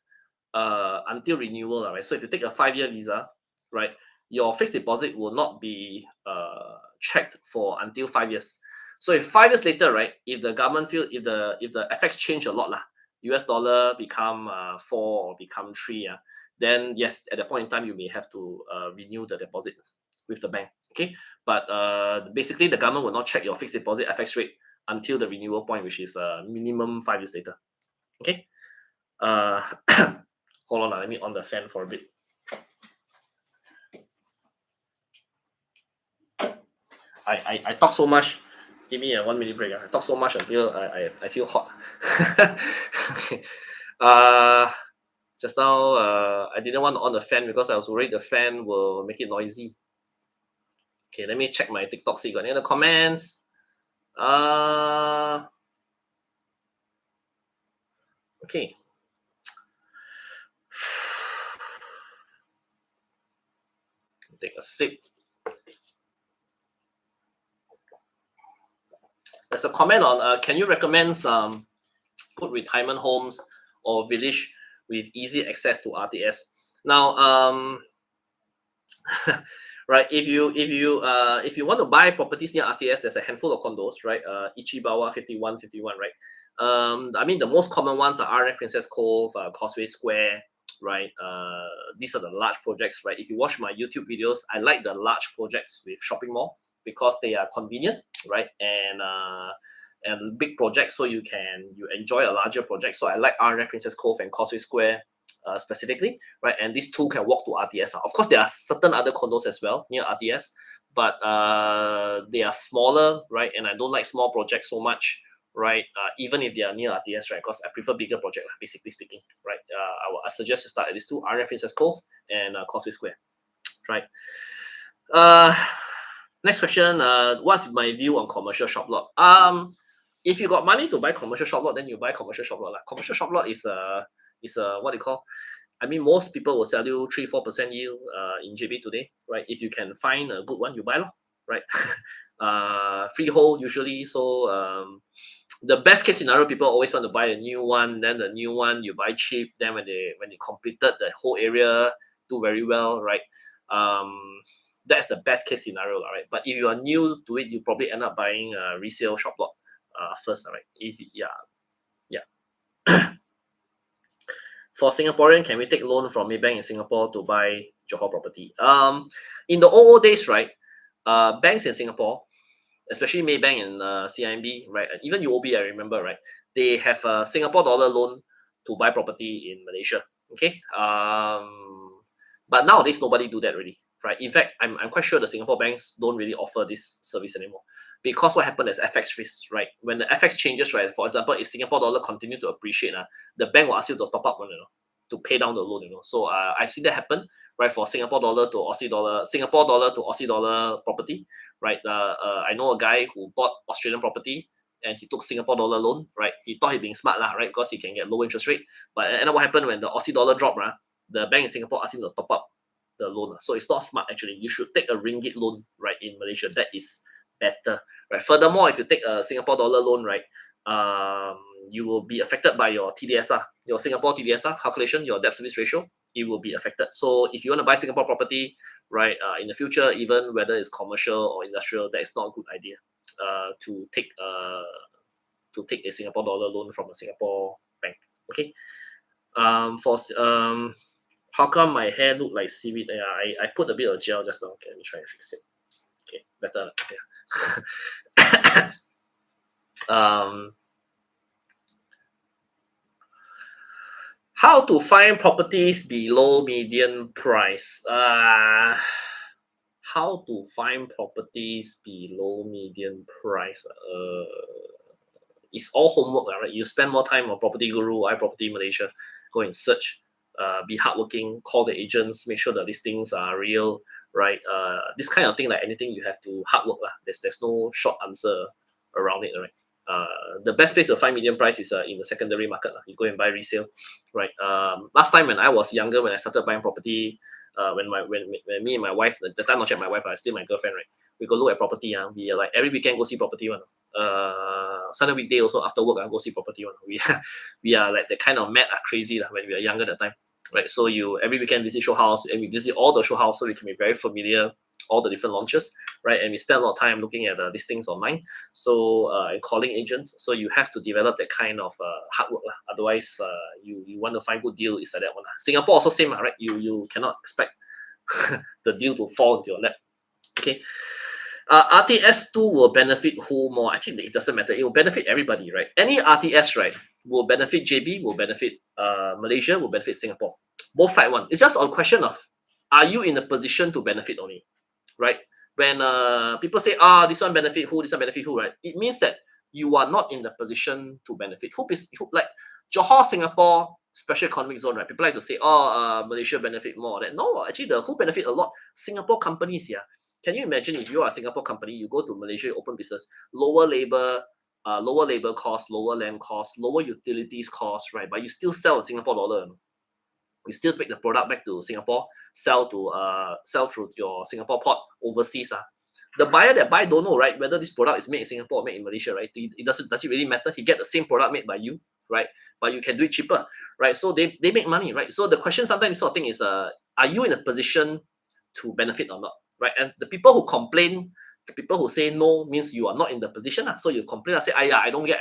A: until renewal, right? So if you take a 5-year visa, right, your fixed deposit will not be checked for until 5 years. So if 5 years later, right, if the government feel, if the FX change a lot, US dollar become 4 or become 3, then yes, at that point in time, you may have to renew the deposit with the bank. Okay, but basically the government will not check your fixed deposit FX rate until the renewal point, which is minimum 5 years later. Okay. Hold on, let me on the fan for a bit. I talk so much. Give me a 1 minute break. I talk so much until I feel hot. Okay. Just now I didn't want to on the fan because I was worried the fan will make it noisy. Okay, let me check my TikTok, see got any other comments. Okay. Take a sip. There's a comment on can you recommend some good retirement homes or village with easy access to RTS? Now, right, if you want to buy properties near RTS, there's a handful of condos, right? Ichibawa 51, right? I mean, the most common ones are RF Princess Cove, Causeway Square, right? These are the large projects, right? If you watch my YouTube videos, I like the large projects with shopping mall because they are convenient, right? And big projects, so you enjoy a larger project. So I like RF Princess Cove and Causeway Square specifically, right? And these two can walk to RTS. Of course, there are certain other condos as well near RTS, but they are smaller, right? And I don't like small projects so much, right? Even if they are near RTS, right? Because I prefer bigger projects, basically speaking, right? I suggest you start at these two, RF Princess Cove and Causeway Square, right? Next question. What's my view on commercial shop lot? If you got money to buy commercial short lot, then you buy commercial short lot. Commercial short lot is what they call. I mean, most people will sell you 3-4% yield in JB today, right? If you can find a good one, you buy, right? Freehold usually. So the best case scenario, people always want to buy a new one. Then the new one you buy cheap. Then when they completed the whole area, do very well, right? That's the best case scenario, right? But if you are new to it, you probably end up buying a resale shop lot first, right? Yeah. For Singaporean, can we take loan from Maybank in Singapore to buy Johor property? In the old days, right? Banks in Singapore, especially Maybank and CIMB, right? And even UOB, I remember, right? They have a Singapore dollar loan to buy property in Malaysia. Okay. But nowadays nobody do that really, right? In fact, I'm quite sure the Singapore banks don't really offer this service anymore. Because what happened is FX risk, right? When the FX changes, right? For example, if Singapore dollar continue to appreciate, the bank will ask you to top up one, to pay down the loan, So I've seen that happen, right? For Singapore dollar to Aussie dollar, Singapore dollar to Aussie dollar property, right? I know a guy who bought Australian property and he took Singapore dollar loan, right? He thought he being smart, right? Because he can get low interest rate. But and what happened when the Aussie dollar dropped, the bank in Singapore asked him to top up the loan. So it's not smart actually. You should take a ringgit loan, right, in Malaysia. That is better, right? Furthermore, if you take a Singapore dollar loan, right, you will be affected by your TDSR, your Singapore TDSR calculation, your debt service ratio. It will be affected. So if you want to buy Singapore property, right, in the future, even whether it's commercial or industrial, that is not a good idea to take a Singapore dollar loan from a Singapore bank. Okay. How come my hair look like seaweed? Yeah, I put a bit of gel just now. Okay, let me try and fix it. Okay, better. Yeah. How to find properties below median price? How to find properties below median price? It's all homework, right? You spend more time on Property Guru, iProperty Malaysia. Go and search. Be hardworking. Call the agents. Make sure the listings are real, right? This kind of thing, like anything, you have to hard work. There's no short answer around it, right? The best place to find median price is in the secondary market. You go and buy resale, right? Last time when I was younger, when I started buying property, when me and my wife, the time not yet my wife, I still my girlfriend, right? We go look at property. We are like every weekend go see property one. Sunday weekday also after work I go see property one. We are like the kind of mad crazy when we are younger that time, right? So you every weekend visit show house and we visit all the show house so we can be very familiar all the different launches, right? And we spend a lot of time looking at these things online, so and calling agents. So you have to develop that kind of hard work. Otherwise, you want to find good deal is like that one. Singapore also same, right? You cannot expect the deal to fall into your lap. Okay. RTS2 will benefit who more? Actually, it doesn't matter. It will benefit everybody, right? Any RTS, right, will benefit JB, will benefit Malaysia, will benefit Singapore. Both side one. It's just a question of, are you in a position to benefit only, right? When people say, this one benefit who, this one benefit who, right? It means that you are not in the position to benefit. Who like Johor, Singapore, special economic zone, right? People like to say, Malaysia benefit more. That no, actually, the who benefit a lot. Singapore companies, yeah. Can you imagine if you are a Singapore company, you go to Malaysia, open business, lower labor cost, lower land cost, lower utilities cost, right? But you still sell a Singapore dollar. You still take the product back to Singapore, sell through your Singapore port overseas. The buyer that buy don't know, right, whether this product is made in Singapore or made in Malaysia, right? Does it really matter? He get the same product made by you, right? But you can do it cheaper, right? So they make money, right? So the question sometimes this sort of thing is, are you in a position to benefit or not, right? And the people who complain, the people who say no means you are not in the position. So you complain and say, yeah, I don't get.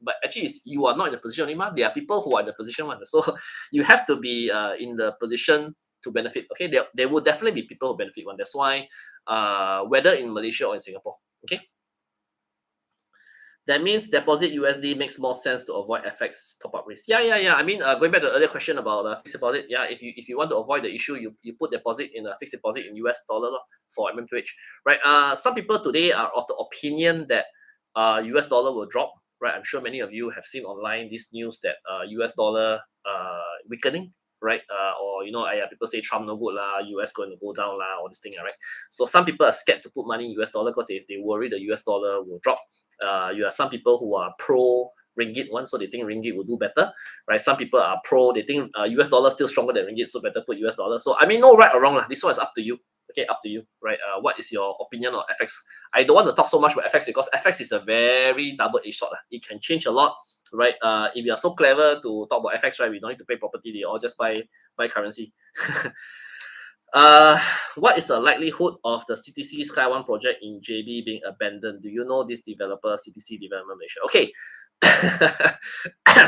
A: But actually, you are not in the position anymore. There are people who are in the position. So you have to be in the position to benefit. Okay, there will definitely be people who benefit one. That's why whether in Malaysia or in Singapore. Okay. That means deposit USD makes more sense to avoid FX top-up risk. Yeah. I mean, going back to the earlier question about fixed deposit, yeah, if you want to avoid the issue, you put deposit in a fixed deposit in US dollar for MM2H, right? Some people today are of the opinion that US dollar will drop, right? I'm sure many of you have seen online this news that US dollar weakening, right? Or people say Trump no good lah, US going to go down lah, all this thing, right? So some people are scared to put money in US dollar because they worry the US dollar will drop. You have some people who are pro ringgit one, so they think ringgit will do better, right? Some people are pro, they think US dollar still stronger than ringgit, so better put US dollar. So I mean, no right or wrong lah. This one is up to you. Okay, up to you, right? What is your opinion on FX? I don't want to talk so much about FX because FX is a very double-edged sword. It can change a lot, right? If you are so clever to talk about FX, right, we don't need to pay property. They all just buy currency. What is the likelihood of the CTC Sky One project in JB being abandoned? Do you know this developer, CTC Development Malaysia? Okay.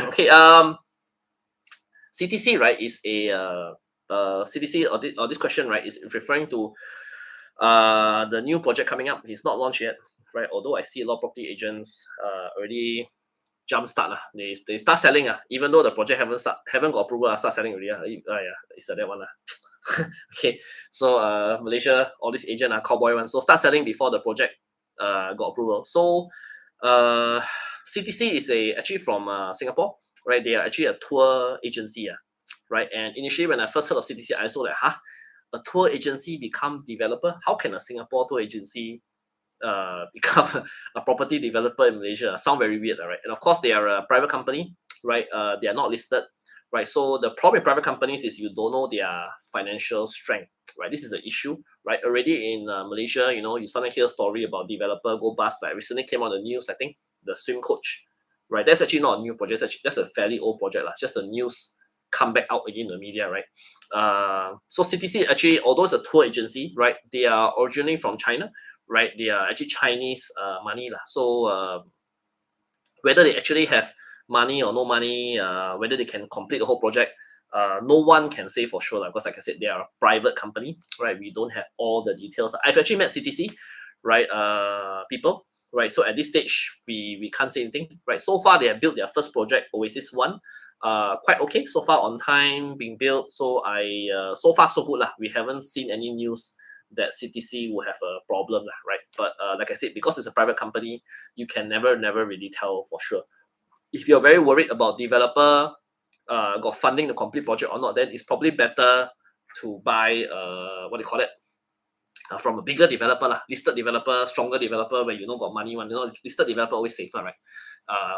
A: Okay. CTC, right, is a CTC, or this question, right, is referring to the new project coming up. It's not launched yet, right? Although I see a lot of property agents already jumpstart. They start selling, even though the project haven't got approval, start selling already. Yeah, it's that one. Okay, so Malaysia, all these agent are cowboy ones, so start selling before the project got approval. So CTC is actually from Singapore, right? They are actually a tour agency, right? And initially when I first heard of CTC, I also like, a tour agency become developer? How can a Singapore tour agency become a property developer in Malaysia? Sound very weird, right? And of course, they are a private company, right? They are not listed, right? So the problem with private companies is you don't know their financial strength, right? This is the issue, right? Already in Malaysia, you sometimes hear a story about developer go bust. Like recently came on the news, I think, the swim coach, right? That's actually not a new project. That's a fairly old project, it's just the news come back out again in the media, right? So CTC actually, although it's a tour agency, right? They are originally from China, right? They are actually Chinese money lah. So whether they actually have money or no money, whether they can complete the whole project, no one can say for sure, because like I said, they are a private company, right? We don't have all the details. I've actually met CTC, right? People, right? So at this stage, we can't say anything, right? So far, they have built their first project, Oasis One, quite okay so far, on time, being built. So so far so good lah. We haven't seen any news that CTC will have a problem, right? But like I said, because it's a private company, you can never really tell for sure. If you're very worried about developer got funding to complete project or not, then it's probably better to buy what do you call it, from a bigger developer lah, listed developer, stronger developer, where got money one. Listed developer always safer, right?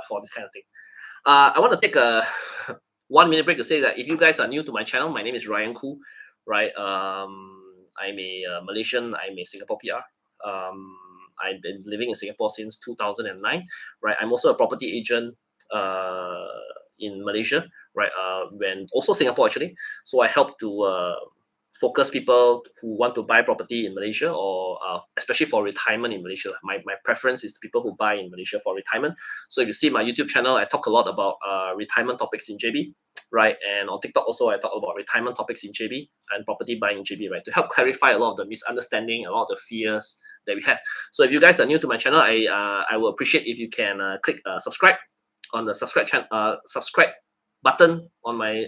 A: For this kind of thing. I want to take a 1 minute break to say that if you guys are new to my channel, my name is Ryan Khoo, right? I'm a Malaysian, I'm a Singapore PR. I've been living in Singapore since 2009, right? I'm also a property agent in Malaysia, right? When also Singapore actually. So I help to focus people who want to buy property in Malaysia, or especially for retirement in Malaysia. My preference is people who buy in Malaysia for retirement. So if you see my YouTube channel, I talk a lot about retirement topics in JB, right? And on TikTok also, I talk about retirement topics in JB and property buying in JB, right? To help clarify a lot of the misunderstanding, a lot of the fears that we have. So if you guys are new to my channel, I will appreciate if you can click subscribe on the subscribe button on my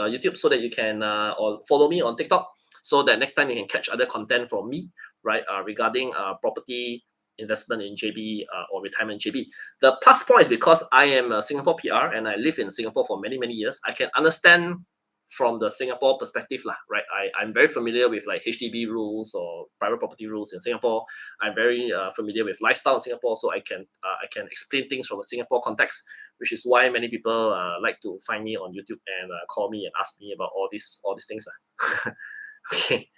A: YouTube, so that you can or follow me on TikTok, so that next time you can catch other content from me, right? Regarding property investment in JB or retirement in JB. The plus point is because I am a Singapore PR and I live in Singapore for many years, I can understand from the Singapore perspective lah, right? I'm very familiar with like HDB rules or private property rules in Singapore. I'm very familiar with lifestyle in Singapore, so I can explain things from a Singapore context, which is why many people like to find me on YouTube and call me and ask me about all these things. Okay.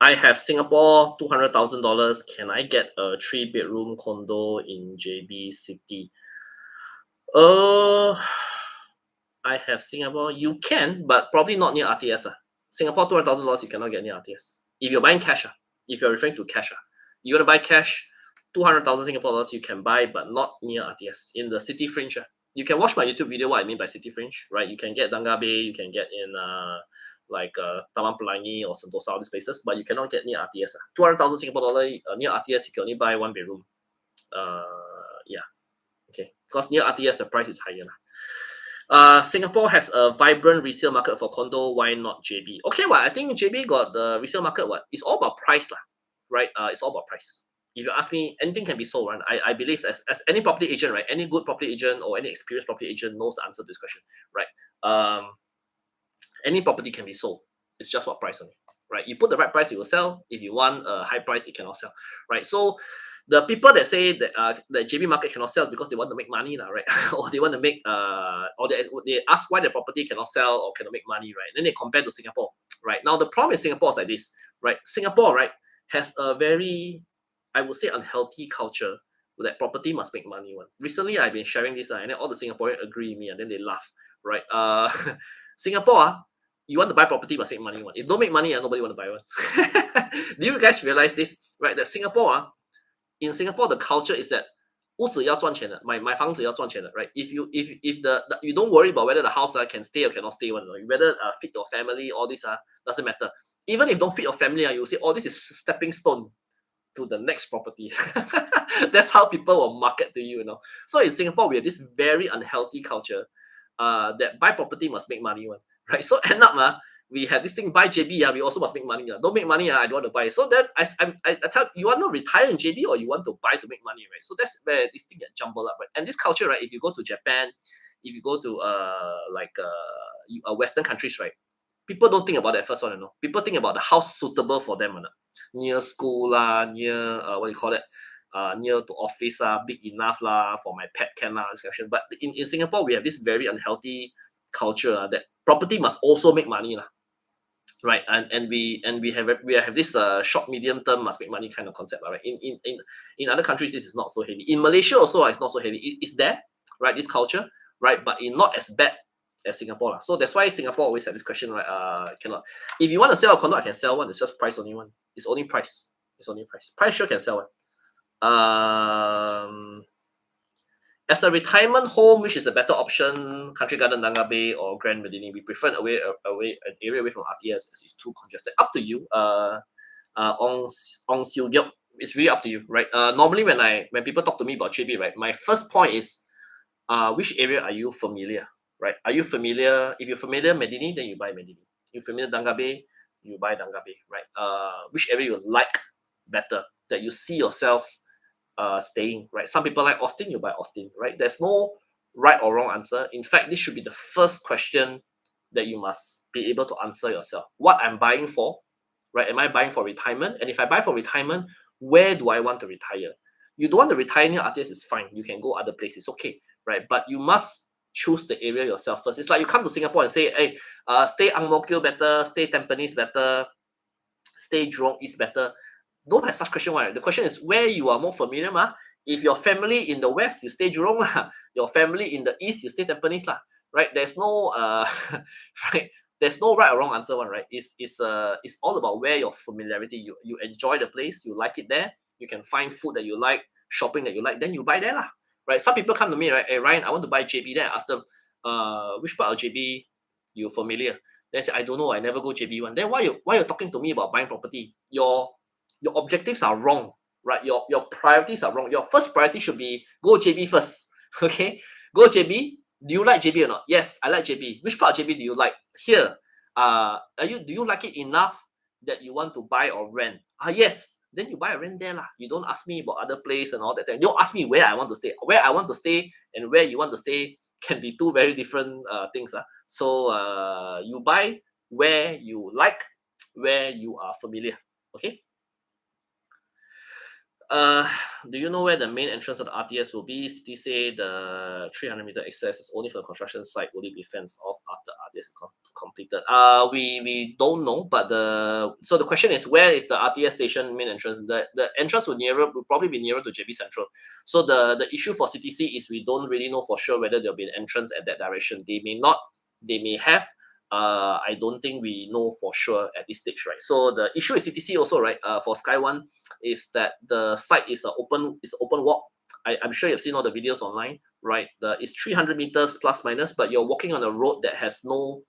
A: I have Singapore $200,000. Can I get a 3-bedroom condo in JB City? I have Singapore. You can, but probably not near RTS. Singapore $200,000, you cannot get near RTS. If you're buying cash, if you're referring to cash, you want to buy cash, 200,000 Singapore dollars you can buy, but not near RTS. In the city fringe, you can watch my YouTube video what I mean by city fringe, right? You can get Danga Bay, you can get in like Taman Pelangi or Sentosa, all these places, but you cannot get near RTS. 200,000 Singapore dollar near RTS, you can only buy 1 bedroom. Yeah, okay, because near RTS the price is higher. Singapore has a vibrant resale market for condo. Why not JB? Okay, well, I think JB got the resale market. It's all about price, right? It's all about price. If you ask me, anything can be sold, right? I believe as any property agent, right? Any good property agent or any experienced property agent knows the answer to this question, right? Any property can be sold. It's just what price only. right? You put the right price, it will sell. If you want a high price, it cannot sell, right? So the people that say that the JB market cannot sell is because they want to make money, right? Or they want to make or they ask why the property cannot sell or cannot make money, right? Then they compare to Singapore, right? Now the problem in Singapore is like this, right? Singapore, right, has a very, I would say, unhealthy culture that property must make money. One. Recently, I've been sharing this, and then all the Singaporeans agree with me, and then they laugh, right? Singapore, you want to buy property must make money. One. If don't make money, nobody want to buy one. Do you guys realize this, right? That Singapore, in Singapore, the culture is that 屋子要赚钱的，买房子要赚钱的 right? If the you don't worry about whether the house can stay or cannot stay one, whether fit your family, all this doesn't matter. Even if don't fit your family, you say, oh, this is stepping stone to the next property. That's how people will market to you, So in Singapore, we have this very unhealthy culture that buy property must make money one, right? So end up we have this thing buy JB, we also must make money. Don't make money, I don't want to buy. So then I tell you want to retire in JB or you want to buy to make money, right? So that's where this thing get jumbled up, right? And this culture, right? If you go to Japan, if you go to Western countries, right? People don't think about that first one, People think about the house suitable for them, near school near what do you call it? Near to office big enough for my pet can this kind of shit. But in Singapore, we have this very unhealthy culture that property must also make money right? And we have this short medium term must make money kind of concept, right? In other countries, this is not so heavy. In Malaysia also, it's not so heavy. It's there, right? This culture, right? But it's not as bad as Singapore. So that's why Singapore always have this question, right? Cannot. If you want to sell a condo, I can sell one. It's just price only one. It's only price. It's only price. Price sure can sell one. As a retirement home, which is a better option, Country Garden, Nanga Bay, or Grand Medini? We prefer an area away from RTS as it's too congested. Up to you. Ong Siu Gyok, it's really up to you, right? Normally when people talk to me about JB, right, my first point is, which area are you familiar, right? Are you familiar? If you're familiar Medini, then you buy Medini. If you're familiar Nanga Bay, you buy Nanga Bay, right? Which area you like better, that you see yourself staying, right? Some people like Austin, you buy Austin, right? There's no right or wrong answer. In fact, this should be the first question that you must be able to answer yourself. What I'm buying for, right? Am I buying for retirement? And if I buy for retirement, where do I want to retire? You don't want to retire near RTS, it's fine. You can go other places, okay, right? But you must choose the area yourself first. It's like you come to Singapore and say, hey, stay Ang Mo Kio better, stay Tampines better, stay Jurong East better. Don't have such question, right? The question is where you are more familiar, If your family in the west, you stay Jurong, Your family in the east, you stay Tampines, right? There's no right. There's no right or wrong answer, one, right? It's all about where your familiarity. You enjoy the place, you like it there. You can find food that you like, shopping that you like, then you buy there, right? Some people come to me, right? Hey Ryan, I want to buy JB. Then I ask them, which part of JB you familiar? They say, I don't know, I never go JB one. Then why you talking to me about buying property? Your objectives are wrong, right? Your priorities are wrong. Your first priority should be go JB first. Okay, go JB. Do you like JB or not? Yes, I like JB. Which part of JB do you like? Here, do you like it enough that you want to buy or rent? Yes. Then you buy or rent there lah. You don't ask me about other place and all that. You don't ask me where I want to stay. Where I want to stay and where you want to stay can be two very different things. So you buy where you like, where you are familiar. Okay. Do you know where the main entrance of the RTS will be? City say the 300-meter access is only for the construction site. Will it be fenced off after RTS is completed? We don't know, but the question is, where is the RTS station main entrance? The entrance will probably be nearer to JB Central. So the issue for CTC is we don't really know for sure whether there'll be an entrance at that direction. They may not, they may have. I don't think we know for sure at this stage, right? So the issue with CTC also, right? For Sky One, is that the site is open walk. I'm sure you've seen all the videos online, right? It's 300 meters plus minus, but you're walking on a road that has no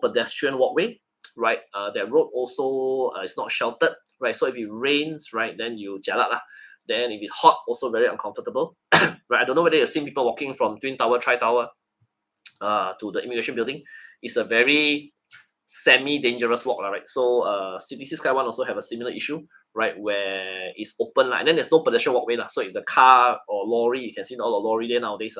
A: pedestrian walkway, right? That road also is not sheltered, right? So if it rains, right, then you jialat lah. Then if it's hot, also very uncomfortable, right? I don't know whether you've seen people walking from Twin Tower, Tri Tower, to the immigration building. It's a very semi-dangerous walk, right? So CTC Sky One also have a similar issue, right? Where it's open, and then there's no pedestrian walkway. So if the car or lorry, you can see all the lorry there nowadays,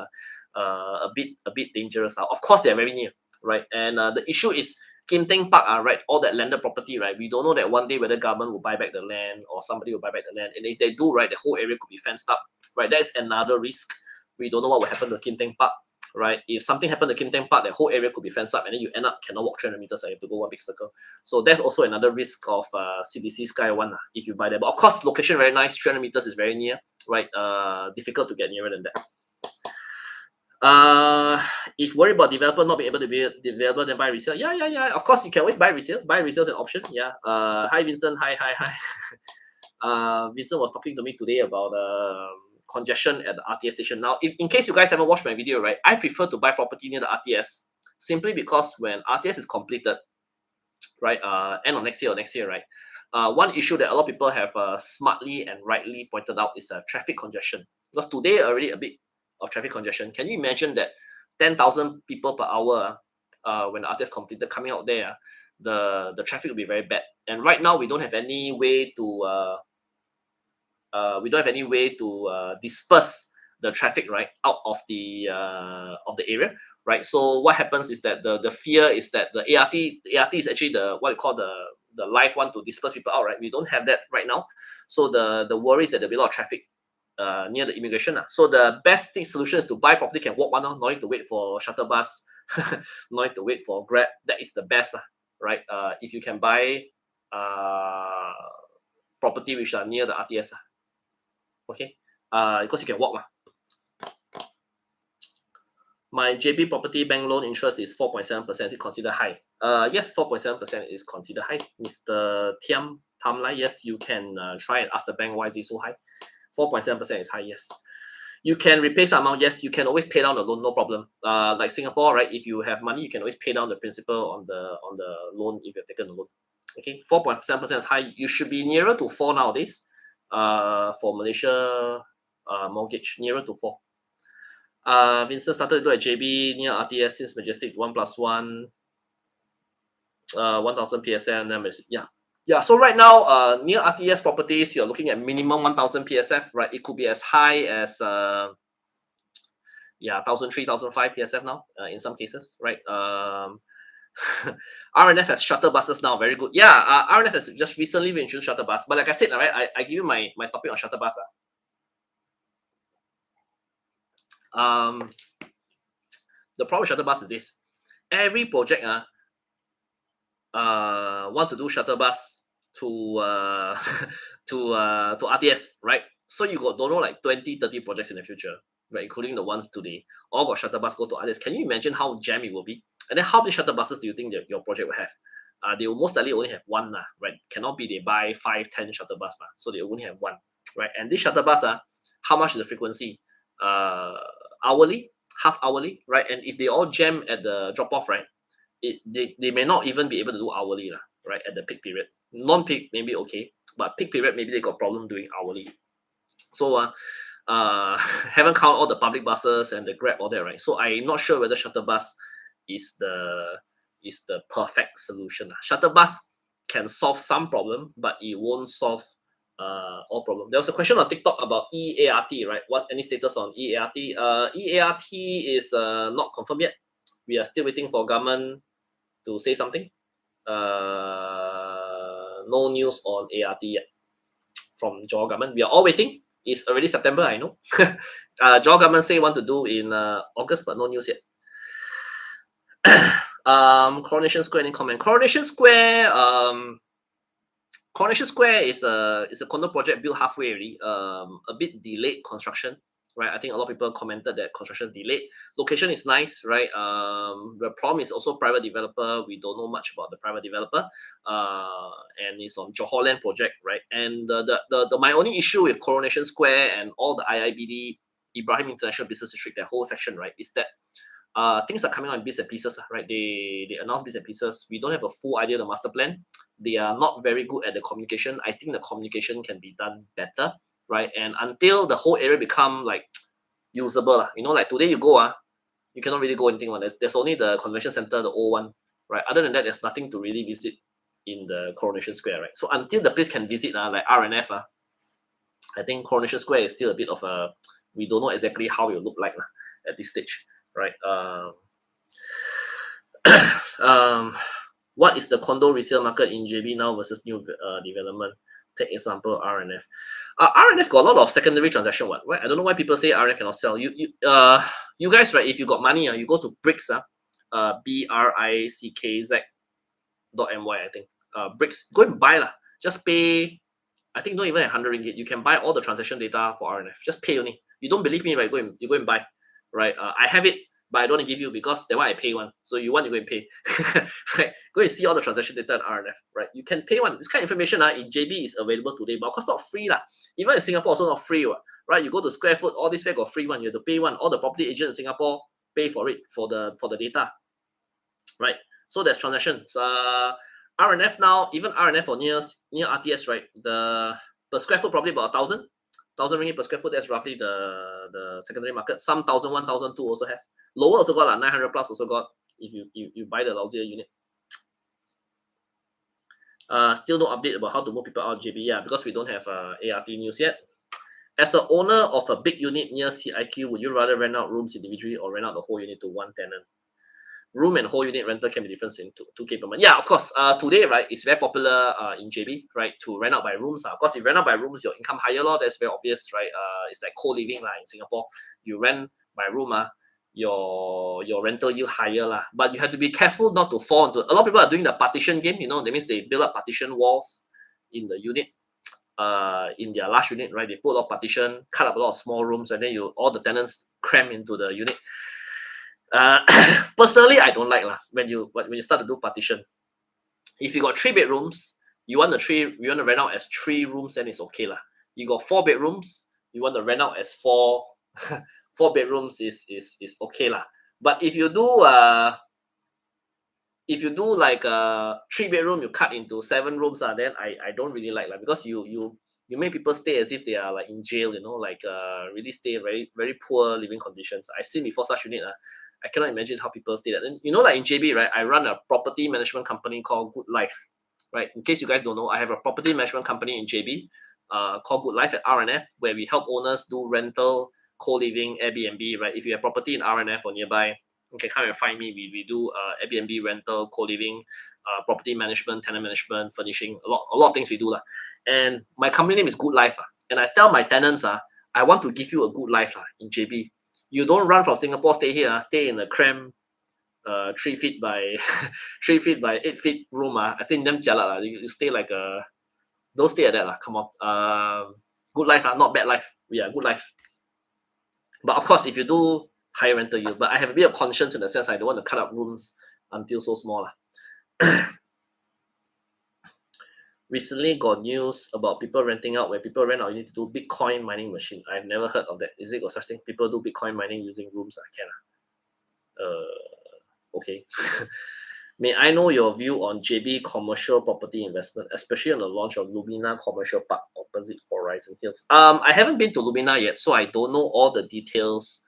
A: a bit dangerous. Of course, they're very near, right? And the issue is Kim Teng Park, right, all that landed property, right, we don't know that one day whether government will buy back the land or somebody will buy back the land. And if they do, right, the whole area could be fenced up, right? That is another risk. We don't know what will happen to Kim Teng Park, right? If something happened to Kim Teng Park, the whole area could be fenced up and then you end up cannot walk 300 meters, you have to go one big circle. So that's also another risk of CBC Sky 1 if you buy that. But of course, location very nice, 300 meters is very near, right? Difficult to get nearer than that. If worried about developer not being able to be developer, then buy resale. Yeah. Of course, you can always buy resale. Buy resale is an option. Yeah. Hi Vincent. Hi. Vincent was talking to me today about congestion at the RTS station. Now, in case you guys haven't watched my video, right, I prefer to buy property near the RTS simply because when RTS is completed, right, end of next year or next year, right, one issue that a lot of people have smartly and rightly pointed out is traffic congestion. Because today already a bit of traffic congestion. Can you imagine that 10,000 people per hour when the RTS completed coming out there, the traffic will be very bad. And right now we don't have any way to disperse the traffic, right, out of the area, right? So what happens is that the fear is that the ART is actually the what you call the live one to disperse people out, right? We don't have that right now. So the worry is that there'll be a lot of traffic near the immigration. So the best solution is to buy property, can walk one, no need to wait for shuttle bus, no need to wait for Grab. That is the best, right? If you can buy property which are near the RTS, okay, because you can walk. My JB property bank loan interest is 4.7%. Is it considered high? Yes, 4.7% is considered high. Mr. Tam Lai, yes, you can try and ask the bank why is it so high. 4.7% is high, yes. You can repay some amount, yes. You can always pay down the loan, no problem. Like Singapore, right? If you have money, you can always pay down the principal on the loan if you've taken the loan. Okay, 4.7% is high. You should be nearer to 4 nowadays. For Malaysia mortgage, nearer to 4. Vincent started to do at JB near RTS since Majestic 1+1, 1,000 PSM. Then yeah. So right now, near RTS properties, you're looking at minimum 1,000 PSF, right? It could be as high as 1,003, 1,005 PSF now in some cases, right? RNF has shuttle buses now, very good. Yeah, RNF has just recently introduced shuttle bus, but like I said, right, I give you my topic on shuttle bus. The problem with shuttle bus is this: every project want to do shuttle bus to to RTS, right? So you don't know, like 20, 30 projects in the future, right? Including the ones today, all got shuttle bus go to RTS. Can you imagine how jam it will be? And then how many shuttle buses do you think that your project will have? They will most likely only have one, right? Cannot be they buy 5, 10 shuttle bus, so they only have one, right? And this shuttle bus, how much is the frequency? Hourly, half hourly, right? And if they all jam at the drop off, right, they may not even be able to do hourly, right? At the peak period, non-peak maybe okay, but peak period maybe they got problem doing hourly. So haven't count all the public buses and the Grab, all that, right? So I'm not sure whether shuttle bus is the perfect solution. Shuttle bus can solve some problem, but it won't solve all problem. There was a question on TikTok about EART, right? What any status on EART? EART is not confirmed yet. We are still waiting for government to say something. No news on ART yet from Johor government. We are all waiting. It's already September, I know. Johor government say want to do in August, but no news yet. Coronation Square, any comment? Coronation Square is a condo project built halfway already. A bit delayed construction, right? I think a lot of people commented that construction delayed. Location is nice, right? The problem is also private developer. We don't know much about the private developer. And it's on Johor Land project, right? And the my only issue with Coronation Square and all the IIBD, Ibrahim International Business District, that whole section, right, is that things are coming out in bits and pieces, right? They announce bits and pieces. We don't have a full idea of the master plan. They are not very good at the communication. I think the communication can be done better, right? And until the whole area become like usable, like today you go, you cannot really go anything on. There's only the convention center, the old one, right? Other than that, there's nothing to really visit in the Coronation Square, right? So until the place can visit, like RNF, I think Coronation Square is still a bit of a, we don't know exactly how it will look like at this stage, right? What is the condo resale market in JB now versus new development? Take example RNF. RNF got a lot of secondary transaction. What? Right? I don't know why people say RNF cannot sell. You guys, right? If you got money, you go to Bricks, BRICKZ.my, I think. Bricks, go and buy lah. Just pay. I think not even 100 ringgit. You can buy all the transaction data for RNF. Just pay only. You don't believe me, right? You go and buy, right? I have it, but I don't want to give you because that one I pay one. So you want, you go and pay. Right? Go and see all the transaction data in RNF, right? You can pay one. This kind of information in JB is available today, but of course not free lah. Even in Singapore also not free, right? You go to Square Foot, all this way got free one. You have to pay one. All the property agents in Singapore pay for it for the data, right? So there's transactions. RNF now, even RNF or near RTS, right? The per square foot probably about 1,000 ringgit per square foot. That's roughly the secondary market. Some 1,000, 1,002 also have. Lower also got 900 plus also got if you buy the lousier unit. Still no update about how to move people out of JB, because we don't have ART news yet. As an owner of a big unit near CIQ, would you rather rent out rooms individually or rent out the whole unit to one tenant? Room and whole unit rental can be different in 2K per month. Yeah, of course. Today, right, it's very popular in JB, right, to rent out by rooms. Of course, if you rent out by rooms, your income higher, that's very obvious, right? It's like co-living in Singapore. You rent by room, your rental yield higher. But you have to be careful not to fall into. A lot of people are doing the partition game, that means they build up partition walls in the unit. In their large unit, right? They put a lot of partition, cut up a lot of small rooms, and then all the tenants cram into the unit. Personally, I don't like when you start to do partition. If you got 3 bedrooms, you want to rent out as 3 rooms, then it's okay lah. You got 4 bedrooms, you want to rent out as 4 bedrooms is okay lah. But if you do like a 3 bedroom, you cut into 7 rooms, then I don't really like because you make people stay as if they are like in jail, really stay very very poor living conditions. I seen before such unit. I cannot imagine how people stay that. And like in JB, right, I run a property management company called Good Life, right? In case you guys don't know, I have a property management company in JB called Good Life at RNF, where we help owners do rental, co-living, Airbnb, right? If you have property in RNF or nearby, you can come and find me. We do Airbnb, rental, co-living, property management, tenant management, furnishing, a lot of things we do. And my company name is Good Life. And I tell my tenants, I want to give you a good life in JB. You don't run from Singapore, stay here, stay in a cramped 3 feet by 3 feet by 8 feet room. I think them jialat. You stay like don't stay at that. Come on. Good life, not bad life. Yeah, good life. But of course, if you do higher rental yield, but I have a bit of conscience in the sense I don't want to cut up rooms until so small. Recently got news about people renting out. Where people rent out, you need to do Bitcoin mining machine. I've never heard of that. Is it got such thing? People do Bitcoin mining using rooms? I can. Okay. May I know your view on JB commercial property investment, especially on the launch of Lumina Commercial Park opposite Horizon Hills? I haven't been to Lumina yet, so I don't know all the details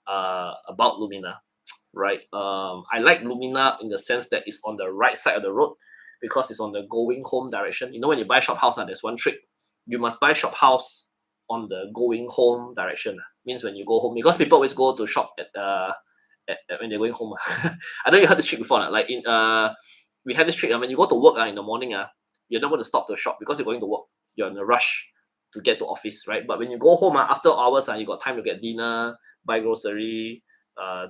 A: about Lumina. Right. I like Lumina in the sense that it's on the right side of the road, because it's on the going home direction. When you buy shop house, there's one trick. You must buy shop house on the going home direction. Means when you go home, because people always go to shop at when they're going home. I know you heard this trick before. Like we have this trick. When you go to work in the morning, you're not going to stop to shop because you're going to work. You're in a rush to get to office, right? But when you go home after hours, you got time to get dinner, buy grocery,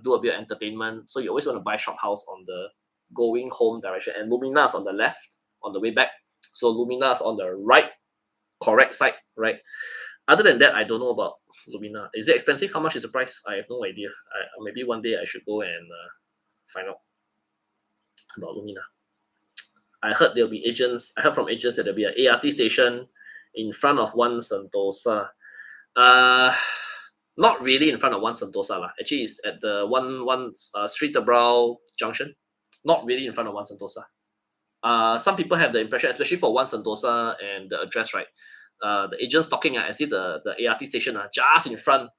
A: do a bit of entertainment. So you always want to buy shop house on the going home direction, and Lumina is on the left on the way back. So Lumina is on the right, correct side, right? Other than that, I don't know about Lumina. Is it expensive? How much is the price? I have no idea. Maybe one day I should go and find out about Lumina. I heard there'll be agents. I heard from agents that there'll be an ART station in front of One Sentosa. Not really in front of One Sentosa. Actually, it's at the one Street Brow Junction. Not really in front of One Sentosa. Some people have the impression, especially for One Sentosa and the address, right? The agents talking as if the ART station just in front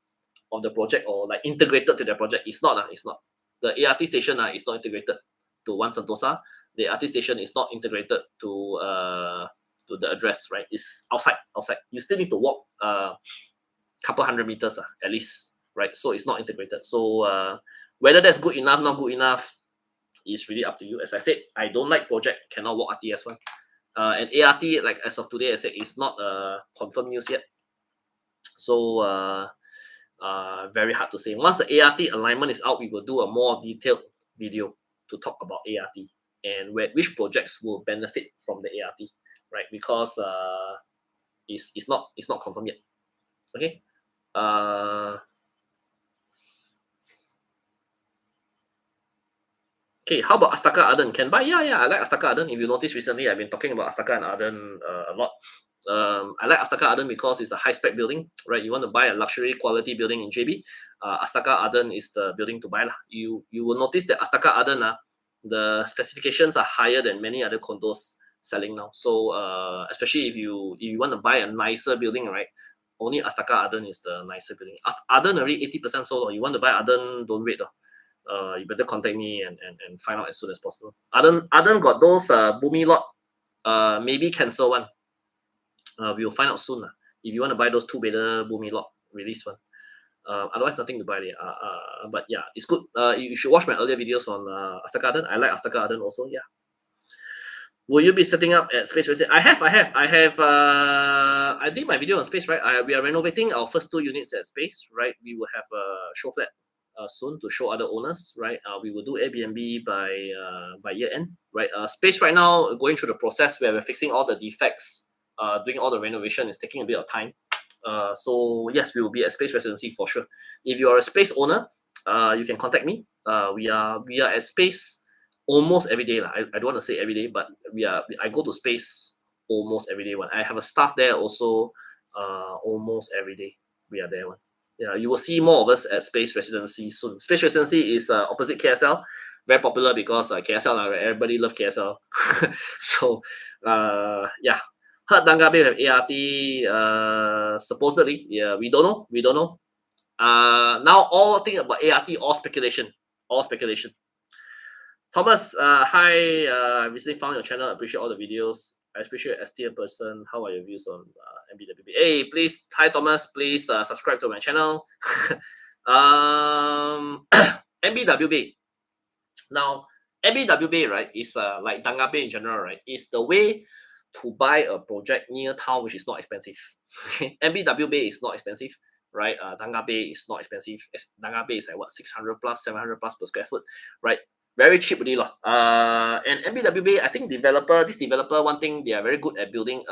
A: of the project or like integrated to the project. It's not. It's not. The ART station is not integrated to One Sentosa. The ART station is not integrated to the address, right? It's outside. You still need to walk couple 100 meters at least, right? So it's not integrated. So whether that's good enough, not good enough, It's really up to you. As I said, I don't like project, cannot walk RTS one. And ART, like as of today, I said, it's not confirmed news yet. So very hard to say. Once the ART alignment is out, we will do a more detailed video to talk about ART and which projects will benefit from the ART, right? Because it's not confirmed yet. Okay. Okay, how about Astaka Arden? Can buy? Yeah, I like Astaka Arden. If you notice recently, I've been talking about Astaka and Arden a lot. I like Astaka Arden because it's a high spec building, right? You want to buy a luxury quality building in JB, Astaka Arden is the building to buy lah. You will notice that Astaka Arden, the specifications are higher than many other condos selling now. So especially if you want to buy a nicer building, right? Only Astaka Arden is the nicer building. Arden already 80% sold. Or you want to buy Arden, don't wait. You better contact me and find out as soon as possible. Arden got those Bumi lot, maybe cancel one. We will find out soon. If you want to buy those 2-bedder Bumi lot, release one. Otherwise, nothing to buy there. But yeah, it's good. You should watch my earlier videos on Astaka Arden. I like Astaka Arden also. Yeah. Will you be setting up at Space Residence? I have. I did my video on Space, right? We are renovating our first 2 units at Space, right? We will have a show flat soon to show other owners, right? We will do Airbnb by year end, right? Space right now going through the process where we're fixing all the defects, doing all the renovation is taking a bit of time. So yes, we will be at Space Residency for sure. If you are a Space owner, you can contact me. We are at Space almost every day. I don't want to say every day, but I go to Space almost every day. I have a staff there also almost every day. We are there one. Yeah, you will see more of us at Space Residency soon. Space Residency is opposite KSL. Very popular because KSL, everybody loves KSL. So yeah. Heard Danga Bay have ART. Supposedly, yeah, we don't know. Now all thing about ART, all speculation. Thomas, hi. I recently found your channel. I appreciate all the videos. I appreciate as a person. How are your views on MBWB? Hey, please, hi Thomas. Please subscribe to my channel. MBWB. Now, MBWB, right, is like Danga Bay in general, right? Is the way to buy a project near town which is not expensive. MBWB is not expensive, right? Danga Bay is not expensive. Danga Bay is like what, 600 plus, 700 plus per square foot, right? Very cheap really. And MBWB, I think this developer, one thing, they are very good at building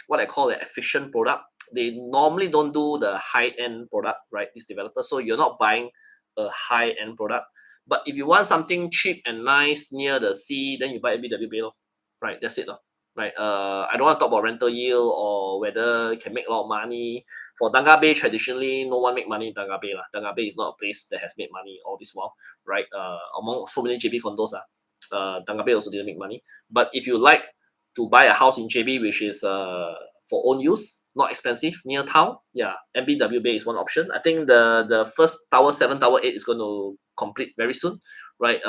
A: what I call an efficient product. They normally don't do the high-end product, right? This developer. So you're not buying a high-end product. But if you want something cheap and nice near the sea, then you buy MBWB, right? That's it. Right. I don't want to talk about rental yield or whether it can make a lot of money. For Danga Bay, traditionally, no one make money in Danga Bay. Danga Bay is not a place that has made money all this while, right? Among so many JB condos, Danga Bay also didn't make money. But if you like to buy a house in JB, which is for own use, not expensive, near town, yeah, MBWB is one option. I think the first tower 7, tower 8 is going to complete very soon, right?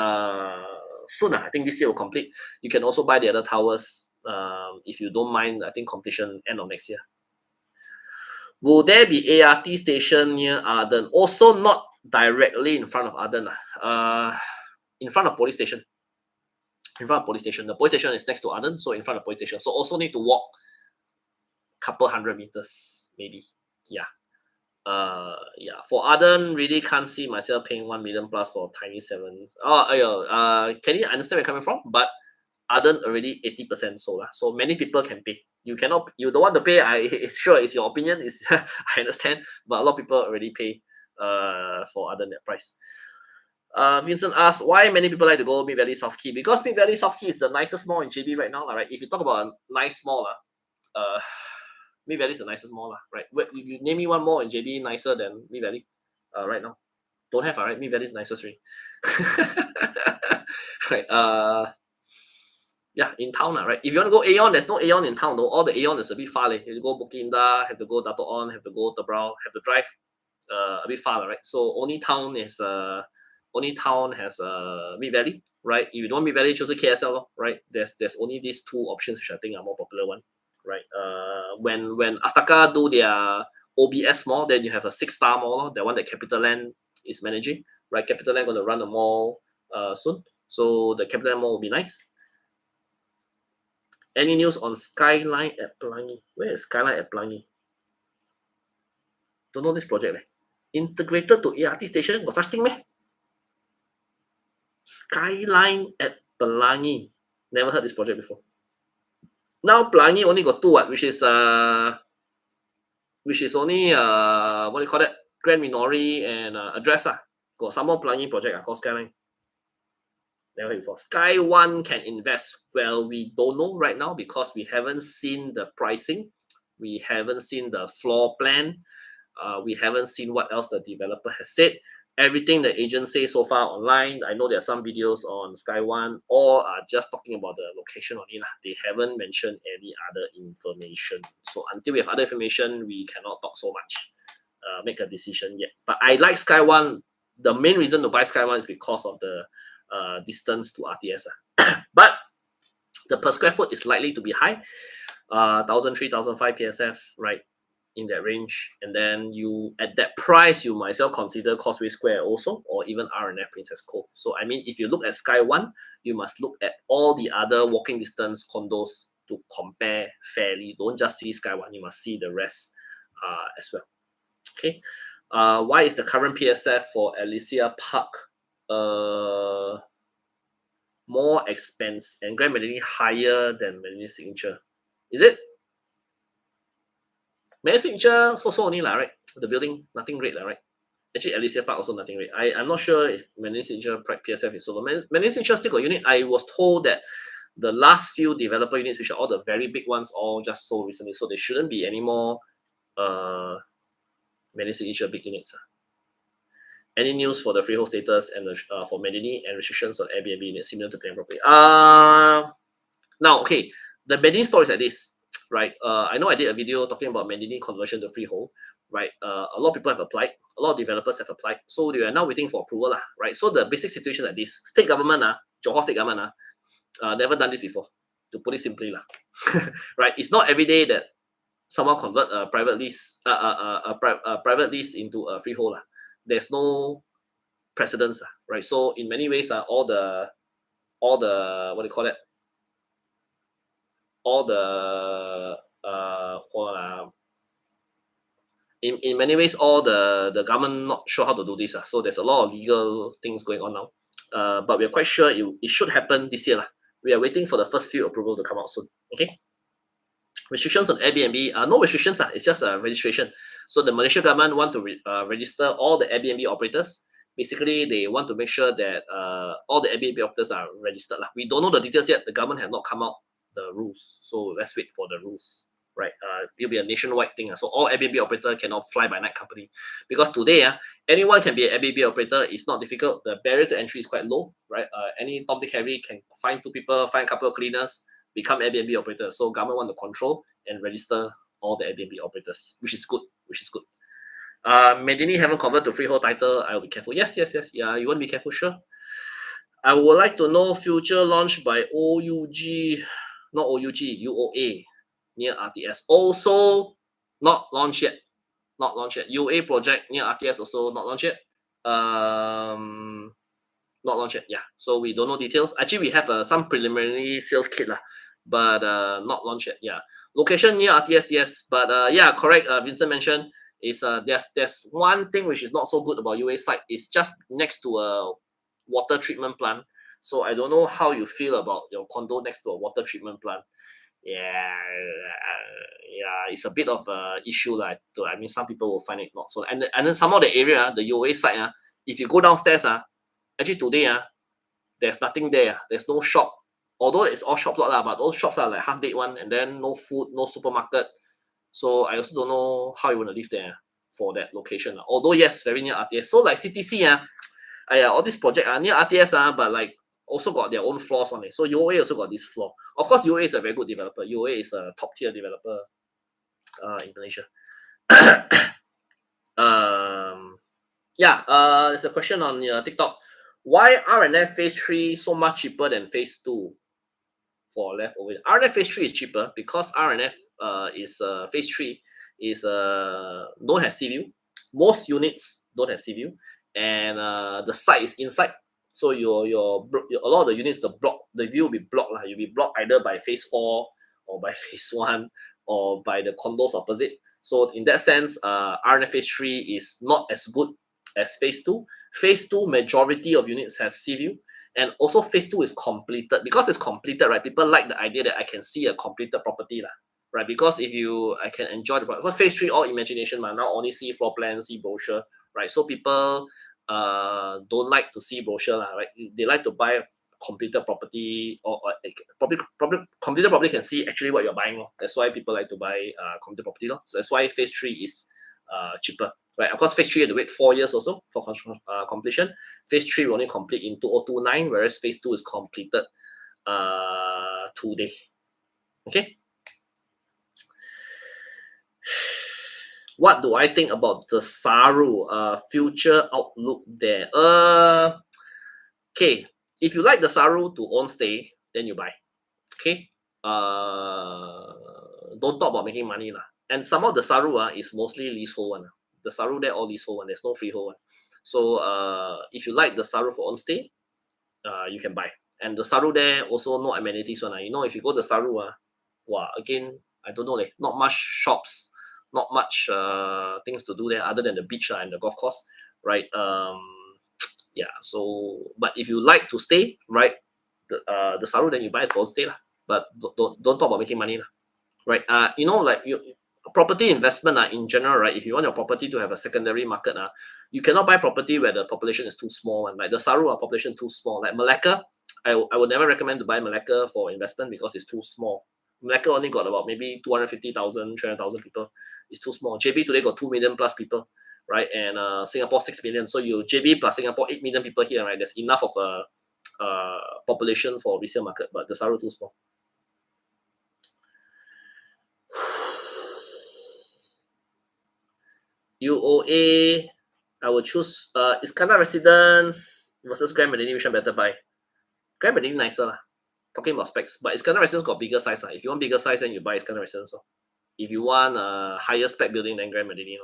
A: Soon, I think this year will complete. You can also buy the other towers. If you don't mind, I think completion end of next year. Will there be ART station near Arden? Also not directly in front of Arden. In front of police station. The police station is next to Arden, so in front of police station. So also need to walk a couple 100 meters, maybe. Yeah. Yeah. For Arden, really can't see myself paying 1 million plus for tiny 7s. Can you understand where I'm coming from? But Arden already 80% sold. So many people can pay. You don't want to pay. Sure, it's your opinion. I understand, but a lot of people already pay for Arden that price. Vincent asked why many people like to go Mid Valley South Key. Because Mid Valley South Key is the nicest mall in JB right now, right? If you talk about a nice mall, Mid Valley is the nicest mall, right? You name me one mall in JB nicer than Mid Valley right now. Don't have, right? Mid Valley is nicest, right? Right. Yeah, in town, right? If you want to go Aeon, there's no Aeon in town though. All the Aeon is a bit far. You have to go Bukit Indah, have to go Dato On, have to go Tebrau, have to drive a bit far, right? So only town has Mid Valley, right? If you don't want Mid Valley, choose a KSL, right? There's only these 2 options which I think are more popular one, right? When Astaka do their OBS mall, then you have a 6-star mall, the one that CapitaLand is managing, right? CapitaLand going to run the mall soon. So the Capital Mall will be nice. Any news on Skyline at Pelangi? Where is Skyline at Pelangi? Don't know this project. Integrated to ART station? Got such thing, meh? Skyline at Pelangi. Never heard this project before. Now Pelangi only got two, which is only what do you call that? Grand Minori and Address. Got some more Pelangi project called Skyline. Never heard before. Sky One can invest. Well, we don't know right now because we haven't seen the pricing. We haven't seen the floor plan. We haven't seen what else the developer has said. Everything the agent says so far online, I know there are some videos on Sky One, all are just talking about the location only. They haven't mentioned any other information. So until we have other information, we cannot talk so much, make a decision yet. But I like Sky One. The main reason to buy Sky One is because of the distance to RTS. But the per square foot is likely to be high, 1,003, 1,005 PSF, right? In that range, and then you at that price you might as well consider Causeway Square also, or even R&F Princess Cove. So I mean, if you look at Sky One, you must look at all the other walking distance condos to compare fairly. Don't just see Sky One, you must see the rest as well. Okay, why is the current PSF for Alicia Park more expensive and Grand Medellin higher than Medellin Signature? Is it? Medellin Signature so only right? The building, nothing great right? Actually, Alicia Park also nothing great. I'm not sure if Medellin Signature PSF is so low. Medellin Signature still got unit. I was told that the last few developer units, which are all the very big ones, all just sold recently, so there shouldn't be any more Medellin Signature big units. Any news for the freehold status and the for Medellin and restrictions on Airbnb units similar to plan property? Now, okay, the Medellin story is like this. Right, I know I did a video talking about Medellin conversion to freehold, right? A lot of people have applied, a lot of developers have applied, so they are now waiting for approval, right? So the basic situation like this: state government, Johor state government, never done this before. To put it simply, right? It's not every day that someone convert a private lease, private lease into a freehold. There's no precedence, right? So in many ways, all the what do you call it? All the in many ways, all the government not sure how to do this. So there's a lot of legal things going on now. But we're quite sure it should happen this year. We are waiting for the first few approval to come out soon. Okay. Restrictions on Airbnb, no restrictions. It's just a registration. So the Malaysia government want to register all the Airbnb operators. Basically, they want to make sure that all the Airbnb operators are registered. We don't know the details yet. The government have not come out the rules. So let's wait for the rules, right? It'll be a nationwide thing. So all Airbnb operator cannot fly by night company. Because today, anyone can be an Airbnb operator. It's not difficult. The barrier to entry is quite low, right? Any Tom, Dick, Harry can find two people, find a couple of cleaners, become Airbnb operator. So government want to control and register all the Airbnb operators, which is good. Medini haven't converted to freehold title. I'll be careful. Yes. Yeah, you want to be careful, sure. I would like to know future launch by OUG, not OUG, UOA near RTS. Also not launched yet. UA project near RTS also not launched yet. Not launched yet. Yeah. So we don't know details. Actually, we have some preliminary sales kit but not launched yet. Yeah. Location near RTS, yes. But yeah, correct. Vincent mentioned is there's one thing which is not so good about UA site. It's just next to a water treatment plant. So I don't know how you feel about your condo next to a water treatment plant. Yeah, it's a bit of a issue. I mean, some people will find it not so. And then some of the area, the UA site, if you go downstairs, actually today, there's nothing there. There's no shop. Although it's all shop lot, but those shops are like half dead one, and then no food, no supermarket. So I also don't know how you want to live there for that location. Although yes, very near RTS. So like CTC, all this project are near RTS, but like also got their own flaws on it. So UOA also got this flaw. Of course, UOA is a very good developer. UOA is a top tier developer in Malaysia. There's a question on TikTok. Why R&F Phase 3 so much cheaper than Phase 2 for leftover? R&F Phase 3 is cheaper because R&F is Phase 3 is don't have sea view. Most units don't have sea view, and the site is inside. So a lot of the units, the view will be blocked lah. You'll be blocked either by phase 4 or by phase 1 or by the condos opposite. So in that sense, RNF phase 3 is not as good as phase 2. Phase 2, majority of units have sea view, and also phase 2 is completed. Because it's completed, right? People like the idea that I can see a completed property lah, right? Because I can enjoy the property. Because phase 3 all imagination man. Now only see floor plan, see brochure, right? So people don't like to see brochure lah, right? They like to buy completed property, or completed property can see actually what you're buying. That's why people like to buy completed property. So that's why phase 3 is cheaper, right? Of course, phase 3 you have to wait 4 years also for completion. Phase 3 will only complete in 2029, whereas phase 2 is completed today. Okay. What do I think about the Saru future outlook there? Okay, if you like the Saru to own stay, then you buy. Okay. Don't talk about making money lah. And some of the Saru is mostly leasehold one. The Saru there all leasehold one. There's no freehold one. So if you like the Saru for own stay, you can buy. And the Saru there also no amenities one. You know, if you go to Saru, wow, again, I don't know, not much shops, not much things to do there other than the beach and the golf course, right? Yeah. So, but if you like to stay, right, the Saru, then you buy it for stay lah. But don't talk about making money lah, right? You know, like property investment in general, right? If you want your property to have a secondary market, you cannot buy property where the population is too small. And like the Saru population too small. Like Malacca, I would never recommend to buy Malacca for investment because it's too small. Malacca only got about maybe 250,000, 300,000 people. It's too small. JB today got 2 million plus people, right? And Singapore 6 million. So you JB plus Singapore 8 million people here, right? There's enough of a population for resale market, but the Saru too small. UOA, I will choose Iskandar Residence versus Grand Medini. Which one better buy? Grand Medini nicer lah. Talking about specs, but Iskandar Residence got bigger size lah. If you want bigger size, then you buy Iskandar Residence. If you want a higher spec building, then Grand Medini.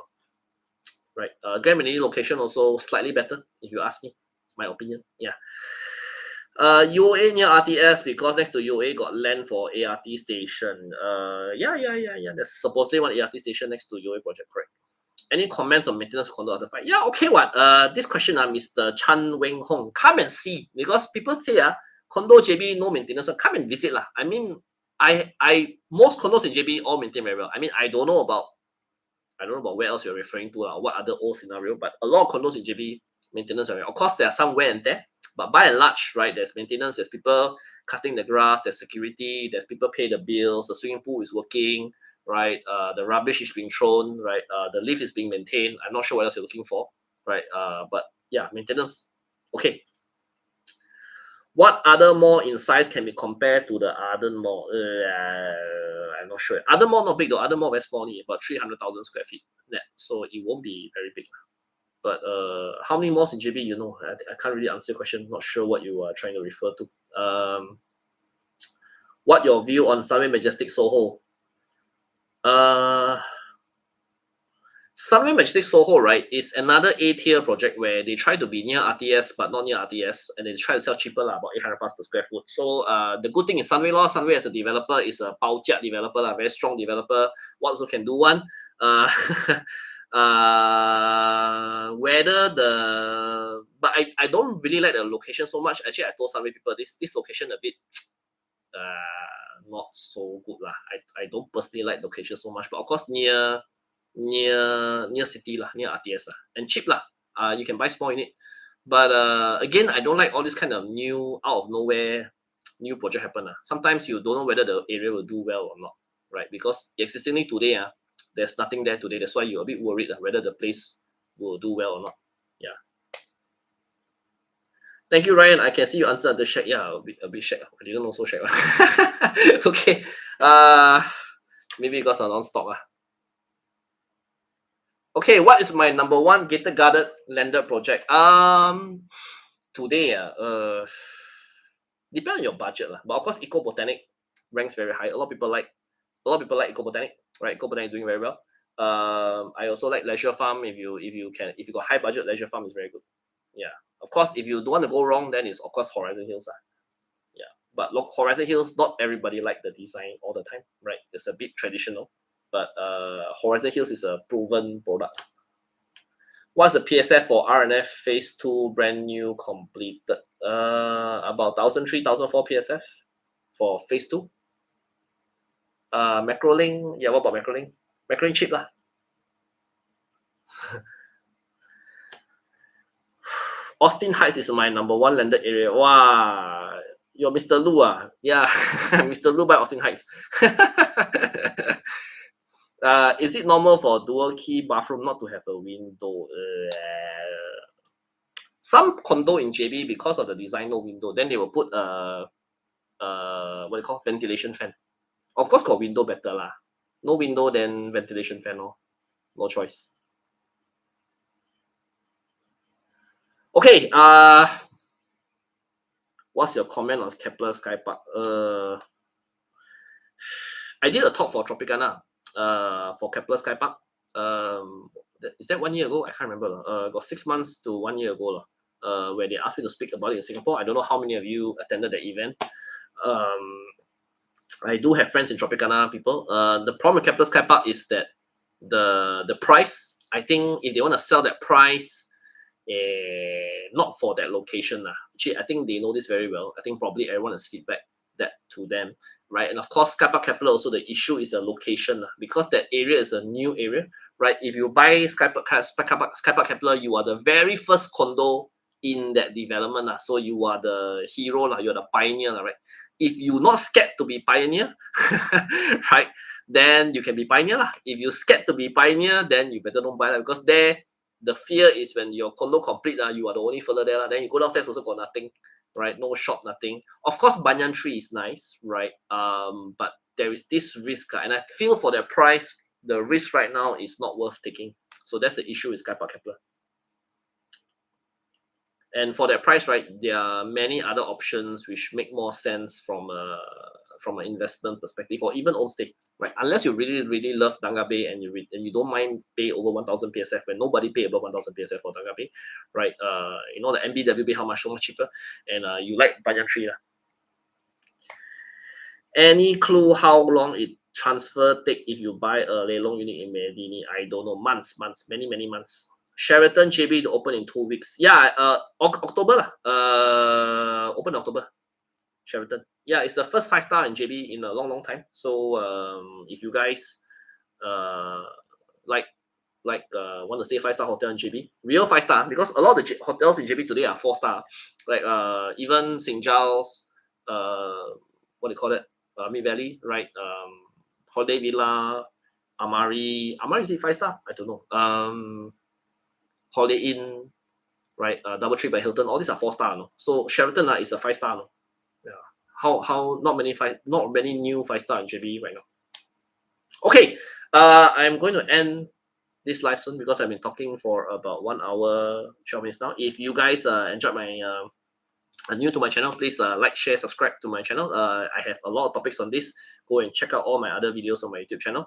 A: Right. Grand Medini location also slightly better, if you ask me. My opinion. Yeah. UOA near RTS because next to UOA got land for ART station. Yeah. There's supposedly one ART station next to UOA project, correct? Any comments on maintenance condo after 5? Yeah, okay. What? This question, Mr. Chan Weng Hong, come and see, because people say condo JB no maintenance. Come and visit lah. I mean, most condos in JB all maintain very well. I mean, I don't know about where else you're referring to what other old scenario, but a lot of condos in JB maintenance are very well. Of course, there are some wear and tear, but by and large, right, there's maintenance, there's people cutting the grass, there's security, there's people pay the bills, the swimming pool is working, right? The rubbish is being thrown, right? The lift is being maintained. I'm not sure what else you're looking for, right? But yeah, maintenance, okay. What other mall in size can be compared to the Arden Mall? I'm not sure. Arden Mall not big though. Arden Mall very small, about 300,000 square feet net, so it won't be very big. But how many malls in JB you know? I can't really answer your question. Not sure what you are trying to refer to. What your view on Sunway Majestic Soho? Sunway Majestic Soho, right, is another A-tier project where they try to be near RTS but not near RTS, and they try to sell cheaper about 800 plus per square foot. So the good thing is Sunway Sunway as a developer is a Baojia developer, very strong developer. What also can do one. But I don't really like the location so much. Actually, I told Sunway people this location a bit not so good lah. I don't personally like location so much, but of course near city lah, near RTS lah, and cheap lah. You can buy small unit, but again, I don't like all this kind of new out of nowhere new project happen lah. Sometimes you don't know whether the area will do well or not, right? Because existingly today there's nothing there today. That's why you're a bit worried whether the place will do well or not. Yeah. Thank you, Ryan. I can see you answered the check. Yeah, a bit check. I didn't also check. Okay. Maybe because I'm non-stop. Okay, what is my number one gated guarded landed project? Today, depend on your budget lah. But of course, Eco Botanic ranks very high. A lot of people like Eco Botanic, right? Eco Botanic is doing very well. I also like Leisure Farm. If you got high budget, Leisure Farm is very good. Yeah. Of course, if you don't want to go wrong, then it's of course Horizon Hills. Yeah, but look, Horizon Hills, not everybody like the design all the time, right? It's a bit traditional, but Horizon Hills is a proven product. What's the PSF for RNF Phase 2 brand new completed? About 1,003, 1,004 PSF for Phase 2. Macrolink, yeah, what about Macrolink? Macrolink cheap lah. Austin Heights is my #1 landed area. Wow, you're Mr. Lu ah? Yeah, Mr. Lu by Austin Heights. Is it normal for dual key bathroom not to have a window? Some condo in JB, because of the design, no window. Then they will put what do you call, ventilation fan. Of course, got window better lah. No window, then ventilation fan. Oh, no choice. Okay. What's your comment on Kepler Sky Park? I did a talk for Tropicana. For Kepler Sky Park. Is that 1 year ago? I can't remember. Got 6 months to 1 year ago. Where they asked me to speak about it in Singapore. I don't know how many of you attended the event. I do have friends in Tropicana people. The problem with Kepler Sky Park is that the price, I think if they want to sell that price, not for that location. Actually, I think they know this very well. I think probably everyone has feedback that to them, right? And of course, Sky Park Kepler also, the issue is the location, because that area is a new area, right? If you buy Sky Park Kepler, you are the very first condo in that development. So you are the hero, you're the pioneer, right? If you're not scared to be pioneer, right, then you can be pioneer. If you're scared to be pioneer, then you better don't buy that, because there, the fear is when your condo complete, you are the only fella there. Then you go downstairs, also got nothing, right? No shop, nothing. Of course, banyan tree is nice, right? But there is this risk, and I feel for the price, the risk right now is not worth taking. So that's the issue with Sky Park Kepler. And for that price, right, there are many other options which make more sense from an investment perspective, or even own stay, right? Unless you really, really love Danga Bay and you don't mind pay over 1,000 PSF, when nobody pay above 1,000 PSF for Danga Bay, right? You know the MBWB how much, so much cheaper, and you like Banyan Tree. Any clue how long it transfer take if you buy a Lelong unit in Medini? I don't know. Months, many months. Sheraton JB to open in 2 weeks. Yeah, October. Open October. Sheraton. Yeah, it's the first 5-star in JB in a long time. So if you guys want to stay 5-star hotel in JB, real 5-star, because a lot of the hotels in JB today are 4-star. Like even St. Giles, what do you call it? Mid Valley, right? Holiday Villa, Amari is it 5-star? I don't know. Holiday Inn, right? DoubleTree by Hilton, all these are 4-star. No? So Sheraton is a 5-star. No? Yeah. How not many new 5-star in JB right now. Okay, I'm going to end this live soon because I've been talking for about 1 hour 12 minutes now. If you guys enjoyed my new to my channel, please like, share, subscribe to my channel. I have a lot of topics on this. Go and check out all my other videos on my YouTube channel.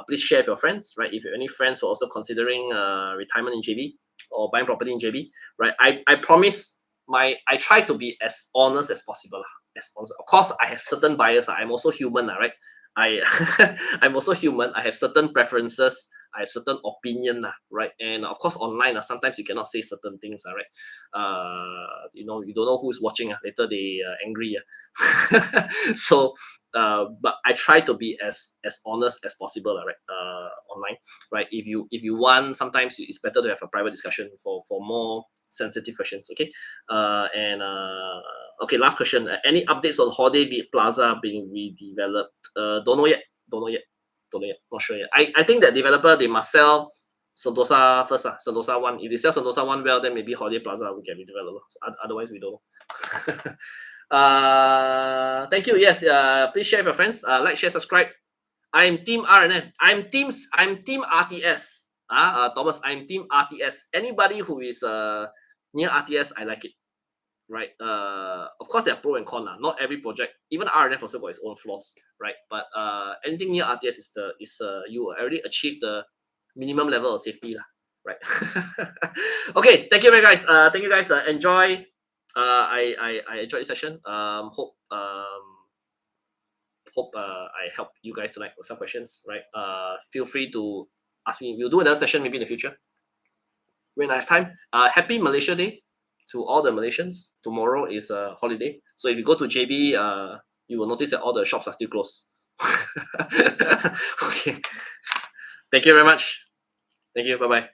A: Please share with your friends, right? If you have any friends who are also considering retirement in JB or buying property in JB, right? I promise I try to be as honest as possible. Of course, I have certain bias. I'm also human, right? I'm also human. I have certain preferences. I have certain opinion, right? And of course, online, sometimes you cannot say certain things, right? You don't know who's watching. Later they angry. So, but I try to be as honest as possible, right? Online, right? If you want, sometimes it's better to have a private discussion for more sensitive questions. Okay. Okay, last question. Any updates on Holiday Plaza being redeveloped? Don't know yet. Not sure yet. I think that developer, they must sell Sentosa first. Sentosa 1. If they sell Sentosa 1 well, then maybe Holiday Plaza will get redeveloped. Otherwise, we don't know. Thank you. Yes. Please share with your friends. Like, share, subscribe. I'm Team RNF. I'm Team RTS. Thomas, I'm Team RTS. Anybody who is near RTS, I like it. Right. Of course, there are pro and con. Not every project, even RNF also got its own flaws, right? But anything near RTS is you already achieve the minimum level of safety. right? Okay, thank you very guys. Thank you guys. Enjoy. I enjoyed this session. Hope I helped you guys tonight with some questions, right? Feel free to ask me. We'll do another session maybe in the future when I have time. Happy Malaysia Day to all the Malaysians. Tomorrow is a holiday, so if you go to JB, you will notice that all the shops are still closed. Okay. Thank you very much. Thank you. Bye bye.